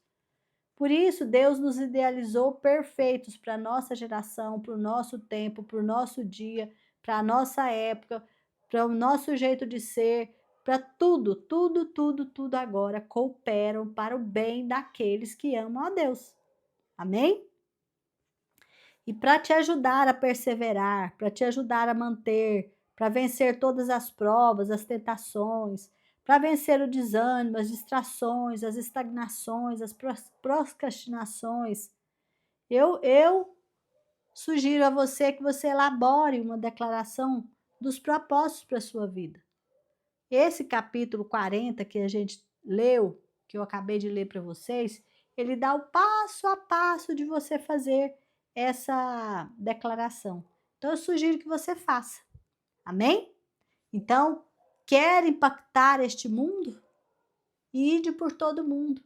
Por isso, Deus nos idealizou perfeitos para a nossa geração, para o nosso tempo, para o nosso dia, para a nossa época, para o nosso jeito de ser, para tudo, tudo, tudo, tudo agora cooperam para o bem daqueles que amam a Deus. Amém? E para te ajudar a perseverar, para te ajudar a manter, para vencer todas as provas, as tentações, para vencer o desânimo, as distrações, as estagnações, as procrastinações, eu sugiro a você que você elabore uma declaração dos propósitos para a sua vida. Esse capítulo 40 que a gente leu, que eu acabei de ler para vocês, ele dá o passo a passo de você fazer essa declaração. Então, eu sugiro que você faça. Amém? Então, quer impactar este mundo? Ide por todo mundo.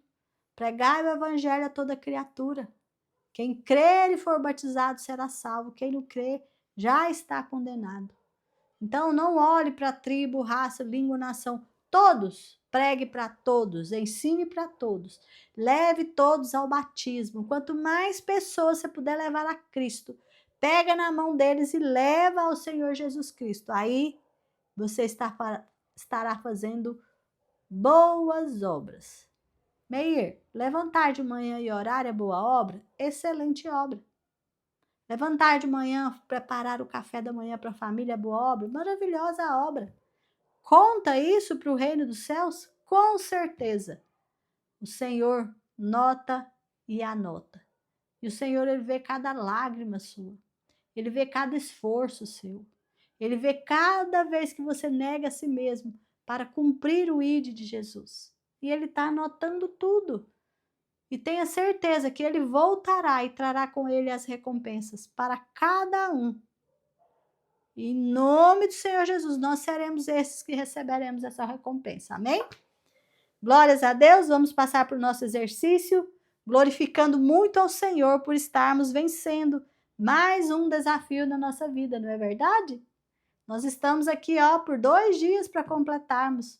Pregai o evangelho a toda criatura. Quem crer e for batizado será salvo. Quem não crer já está condenado. Então, não olhe para a tribo, raça, língua, nação. Todos, pregue para todos, ensine para todos. Leve todos ao batismo. Quanto mais pessoas você puder levar a Cristo, pega na mão deles e leva ao Senhor Jesus Cristo. Aí, você estará fazendo boas obras. Meir, levantar de manhã e orar é boa obra? Excelente obra. Levantar de manhã, preparar o café da manhã para a família, boa obra, maravilhosa obra. Conta isso para o reino dos céus? Com certeza. O Senhor nota e anota. E o Senhor, ele vê cada lágrima sua. Ele vê cada esforço seu. Ele vê cada vez que você nega a si mesmo para cumprir o ID de Jesus. E ele está anotando tudo. E tenha certeza que ele voltará e trará com ele as recompensas para cada um. Em nome do Senhor Jesus, nós seremos esses que receberemos essa recompensa. Amém? Glórias a Deus. Vamos passar para o nosso exercício. glorificando muito ao Senhor por estarmos vencendo mais um desafio na nossa vida, não é verdade? Nós estamos aqui, ó, por 2 dias para completarmos.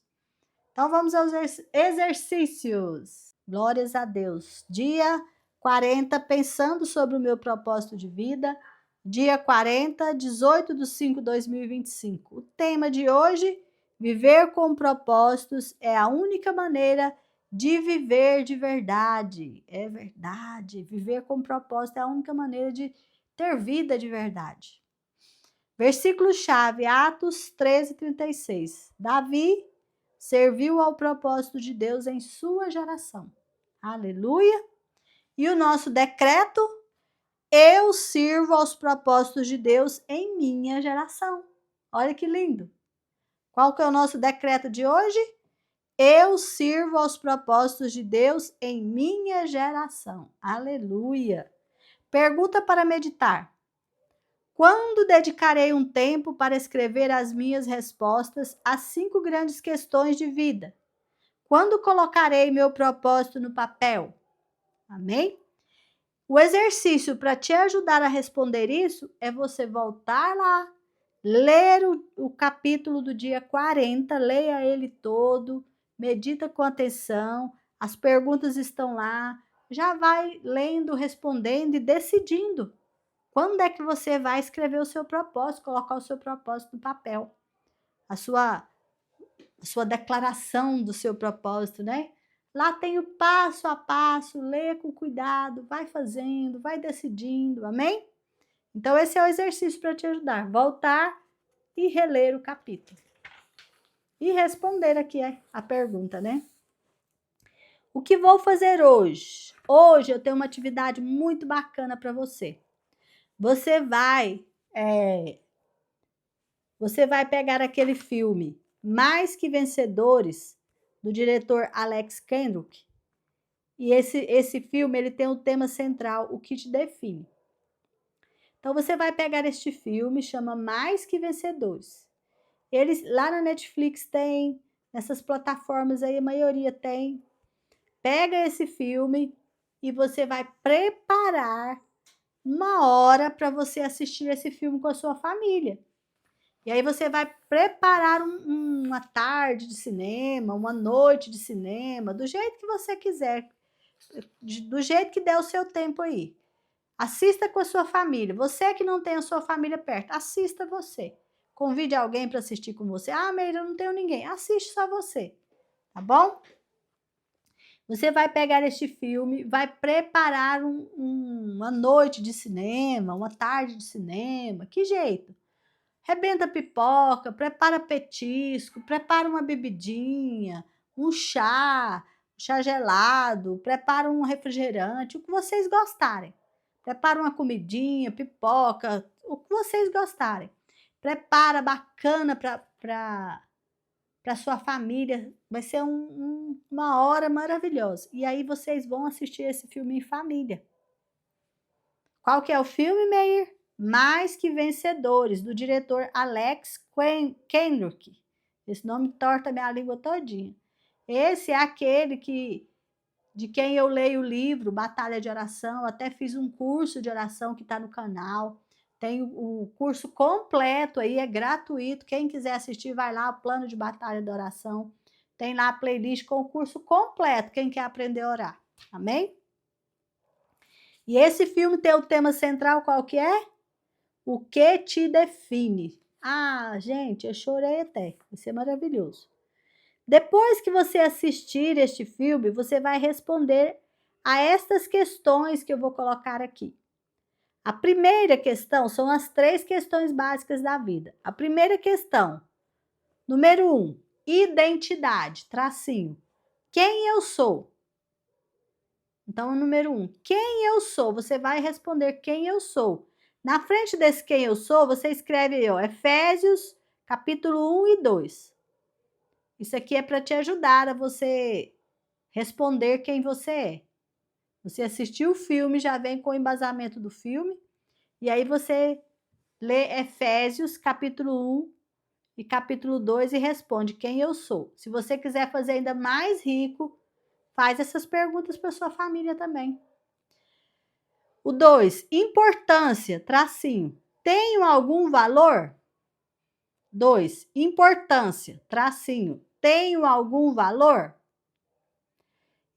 Então vamos aos exercícios. Glórias a Deus. Dia 40, pensando sobre o meu propósito de vida. Dia 40, 18/5/2025. O tema de hoje, viver com propósitos é a única maneira de viver de verdade. É verdade. Viver com propósito é a única maneira de ter vida de verdade. Versículo-chave, Atos 13:36. Davi serviu ao propósito de Deus em sua geração. Aleluia! E o nosso decreto, eu sirvo aos propósitos de Deus em minha geração. Olha que lindo! Qual que é o nosso decreto de hoje? Eu sirvo aos propósitos de Deus em minha geração. Aleluia! Pergunta para meditar. Quando dedicarei um tempo para escrever as minhas respostas às 5 grandes questões de vida? Quando colocarei meu propósito no papel? Amém? O exercício para te ajudar a responder isso é você voltar lá, ler o capítulo do dia 40, leia ele todo, medita com atenção, as perguntas estão lá, já vai lendo, respondendo e decidindo. Quando é que você vai escrever o seu propósito, colocar o seu propósito no papel? A sua declaração do seu propósito, né? Lá tem o passo a passo, lê com cuidado, vai fazendo, vai decidindo, amém? Então, esse é o exercício para te ajudar. Voltar e reler o capítulo. E responder aqui a pergunta, né? O que vou fazer hoje? Hoje eu tenho uma atividade muito bacana para você. Você vai pegar aquele filme Mais que Vencedores, do diretor Alex Kendrick. E esse filme ele tem o tema central, o que te define. Então você vai pegar este filme, chama Mais que Vencedores. Eles lá na Netflix tem, nessas plataformas aí a maioria tem. Pega esse filme e você vai preparar uma hora para você assistir esse filme com a sua família. E aí você vai preparar uma tarde de cinema, uma noite de cinema, do jeito que você quiser, do jeito que der o seu tempo aí. Assista com a sua família. Você que não tem a sua família perto, assista você. Convide alguém para assistir com você. Ah, Meira, eu não tenho ninguém. Assiste só você, tá bom? Você vai pegar este filme, vai preparar uma noite de cinema, uma tarde de cinema. Que jeito? Rebenta pipoca, prepara petisco, prepara uma bebidinha, um chá gelado, prepara um refrigerante, o que vocês gostarem. Prepara uma comidinha, pipoca, o que vocês gostarem. Prepara bacana para sua família, vai ser uma hora maravilhosa. E aí vocês vão assistir esse filme em família. Qual que é o filme, Meir? Mais que Vencedores, do diretor Alex Kendrick. Esse nome torta minha língua todinha. Esse é aquele de quem eu leio o livro Batalha de Oração, até fiz um curso de oração que está no canal. Tem o curso completo aí, é gratuito. Quem quiser assistir, vai lá, o plano de Batalha de Oração. Tem lá a playlist com o curso completo, quem quer aprender a orar. Amém? E esse filme tem o tema central qual que é? O que te define? Ah, gente, eu chorei até. Vai ser maravilhoso. Depois que você assistir este filme, você vai responder a estas questões que eu vou colocar aqui. A primeira questão são as 3 questões básicas da vida. A primeira questão, número 1, identidade, tracinho. Quem eu sou? Então, número 1, quem eu sou? Você vai responder quem eu sou. Na frente desse quem eu sou, você escreve aí, ó, Efésios, capítulo 1 e 2. Isso aqui é para te ajudar a você responder quem você é. Você assistiu o filme, já vem com o embasamento do filme, e aí você lê Efésios, capítulo 1 e capítulo 2 e responde quem eu sou. Se você quiser fazer ainda mais rico, Faz essas perguntas para sua família também. O 2, importância, tracinho. Tenho algum valor? 2, importância, tracinho. Tenho algum valor?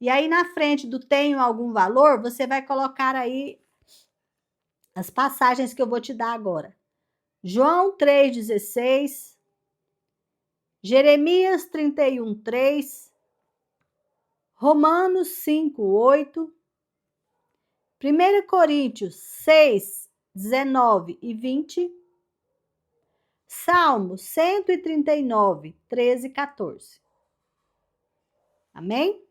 E aí, na frente do tenho algum valor, você vai colocar aí as passagens que eu vou te dar agora. João 3,16, Jeremias 31:3, Romanos 5:8, 1 Coríntios 6:19 e 20, Salmo 139, 13 e 14. Amém?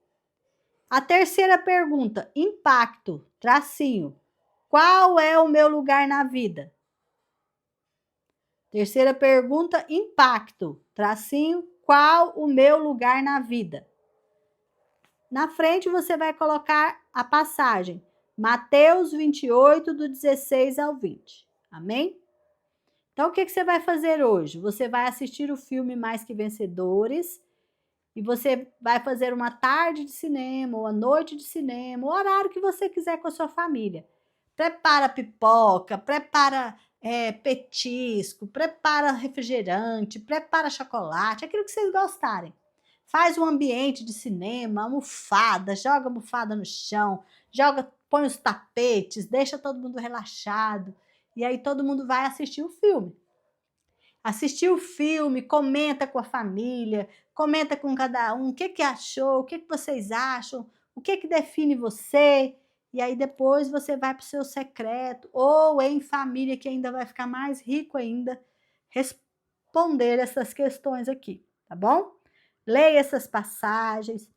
A terceira pergunta, impacto, tracinho. Qual é o meu lugar na vida? Terceira pergunta, impacto, tracinho. Qual o meu lugar na vida? Na frente você vai colocar a passagem, Mateus 28, do 16 ao 20. Amém? Então, o que você vai fazer hoje? Você vai assistir o filme Mais Que Vencedores e você vai fazer uma tarde de cinema, ou a noite de cinema, o horário que você quiser com a sua família. Prepara pipoca, prepara petisco, prepara refrigerante, prepara chocolate, aquilo que vocês gostarem. Faz um ambiente de cinema, almofada, joga a almofada no chão, põe os tapetes, deixa todo mundo relaxado. E aí todo mundo vai assistir o filme. Assistir o filme, comenta com a família, comenta com cada um o que achou, o que vocês acham, o que define você. E aí depois você vai para o seu secreto, ou em família, que ainda vai ficar mais rico ainda, responder essas questões aqui, tá bom? Leia essas passagens,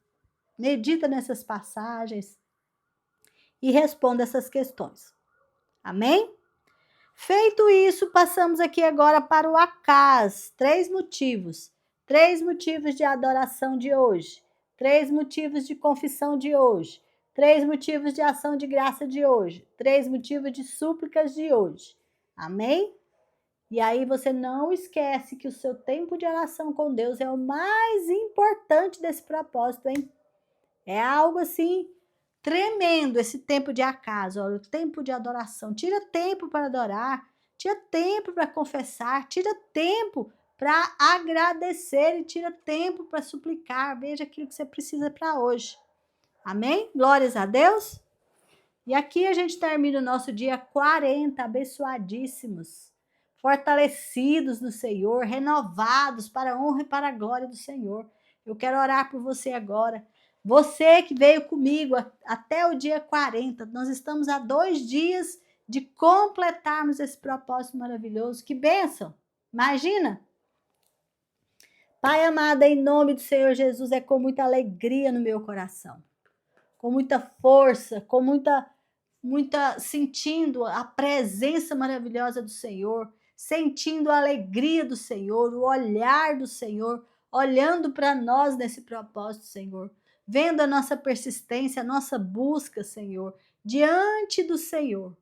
medita nessas passagens e responda essas questões. Amém? Feito isso, passamos aqui agora para o ACAS. 3 motivos. 3 motivos de adoração de hoje. 3 motivos de confissão de hoje. 3 motivos de ação de graça de hoje. 3 motivos de súplicas de hoje. Amém? E aí você não esquece que o seu tempo de oração com Deus é o mais importante desse propósito, hein? É algo assim tremendo esse tempo de acaso, o tempo de adoração. Tira tempo para adorar, tira tempo para confessar, tira tempo para agradecer e tira tempo para suplicar. Veja aquilo que você precisa para hoje. Amém? Glórias a Deus. E aqui a gente termina o nosso dia 40, abençoadíssimos, fortalecidos no Senhor, renovados para a honra e para a glória do Senhor. Eu quero orar por você agora. Você que veio comigo até o dia 40, nós estamos a 2 dias de completarmos esse propósito maravilhoso. Que bênção! Imagina! Pai amado, em nome do Senhor Jesus, é com muita alegria no meu coração, com muita força, com muita sentindo a presença maravilhosa do Senhor, sentindo a alegria do Senhor, o olhar do Senhor, olhando para nós nesse propósito, Senhor, vendo a nossa persistência, a nossa busca, Senhor, diante do Senhor.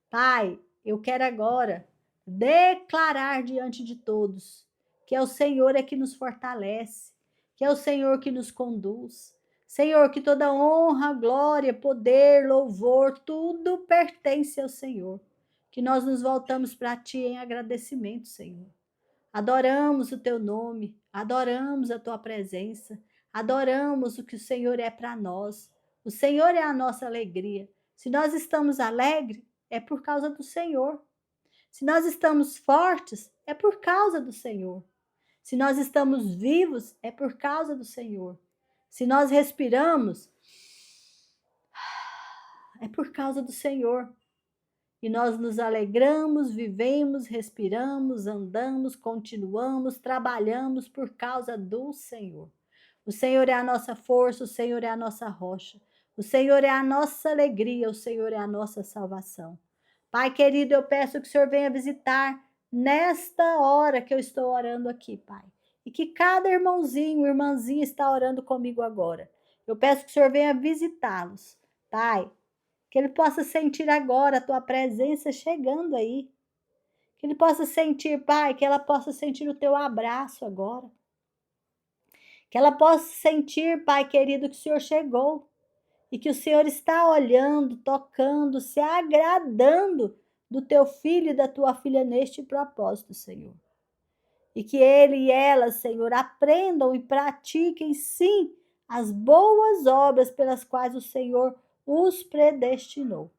Pai, eu quero agora declarar diante de todos que é o Senhor que nos fortalece, que é o Senhor que nos conduz. Senhor, que toda honra, glória, poder, louvor, tudo pertence ao Senhor. Que nós nos voltamos para Ti em agradecimento, Senhor. Adoramos o Teu nome, adoramos a Tua presença, adoramos o que o Senhor é para nós. O Senhor é a nossa alegria. Se nós estamos alegres, é por causa do Senhor. Se nós estamos fortes, é por causa do Senhor. Se nós estamos vivos, é por causa do Senhor. Se nós respiramos, é por causa do Senhor. E nós nos alegramos, vivemos, respiramos, andamos, continuamos, trabalhamos por causa do Senhor. O Senhor é a nossa força, o Senhor é a nossa rocha. O Senhor é a nossa alegria, o Senhor é a nossa salvação. Pai querido, eu peço que o Senhor venha visitar nesta hora que eu estou orando aqui, Pai. E que cada irmãozinho, irmãzinha está orando comigo agora. Eu peço que o Senhor venha visitá-los, Pai. Que ele possa sentir agora a tua presença chegando aí. Que ele possa sentir, Pai, que ela possa sentir o teu abraço agora. Que ela possa sentir, Pai querido, que o Senhor chegou e que o Senhor está olhando, tocando, se agradando do teu filho e da tua filha neste propósito, Senhor. E que ele e ela, Senhor, aprendam e pratiquem, sim, as boas obras pelas quais o Senhor os predestinou.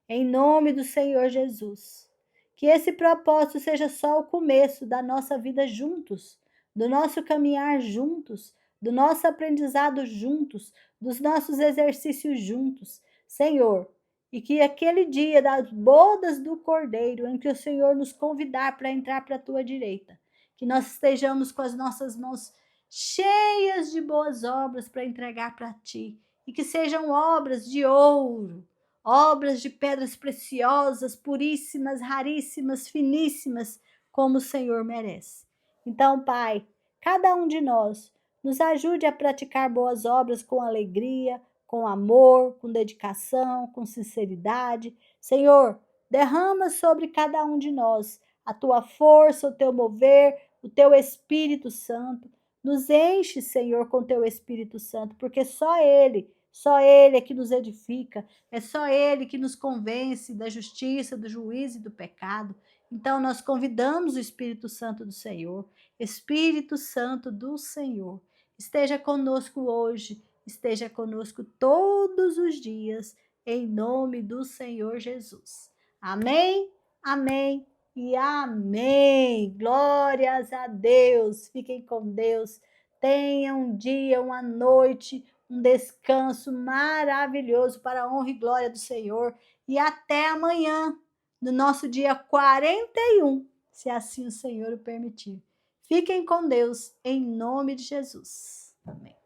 Em nome do Senhor Jesus. Que esse propósito seja só o começo da nossa vida juntos, do nosso caminhar juntos, do nosso aprendizado juntos, dos nossos exercícios juntos, Senhor. E que aquele dia das bodas do Cordeiro, em que o Senhor nos convidar para entrar para a tua direita, que nós estejamos com as nossas mãos cheias de boas obras para entregar para ti, e que sejam obras de ouro, obras de pedras preciosas, puríssimas, raríssimas, finíssimas, como o Senhor merece. Então, Pai, cada um de nós nos ajude a praticar boas obras com alegria, com amor, com dedicação, com sinceridade. Senhor, derrama sobre cada um de nós a tua força, o teu mover, o teu Espírito Santo. Nos enche, Senhor, com teu Espírito Santo, porque só Ele é que nos edifica, é só Ele que nos convence da justiça, do juízo e do pecado. Então, nós convidamos o Espírito Santo do Senhor. Espírito Santo do Senhor, esteja conosco hoje, esteja conosco todos os dias, em nome do Senhor Jesus. Amém, amém e amém. Glórias a Deus. Fiquem com Deus. Tenham um dia, uma noite, um descanso maravilhoso para a honra e glória do Senhor. E até amanhã, no nosso dia 41, se assim o Senhor o permitir. Fiquem com Deus, em nome de Jesus. Amém.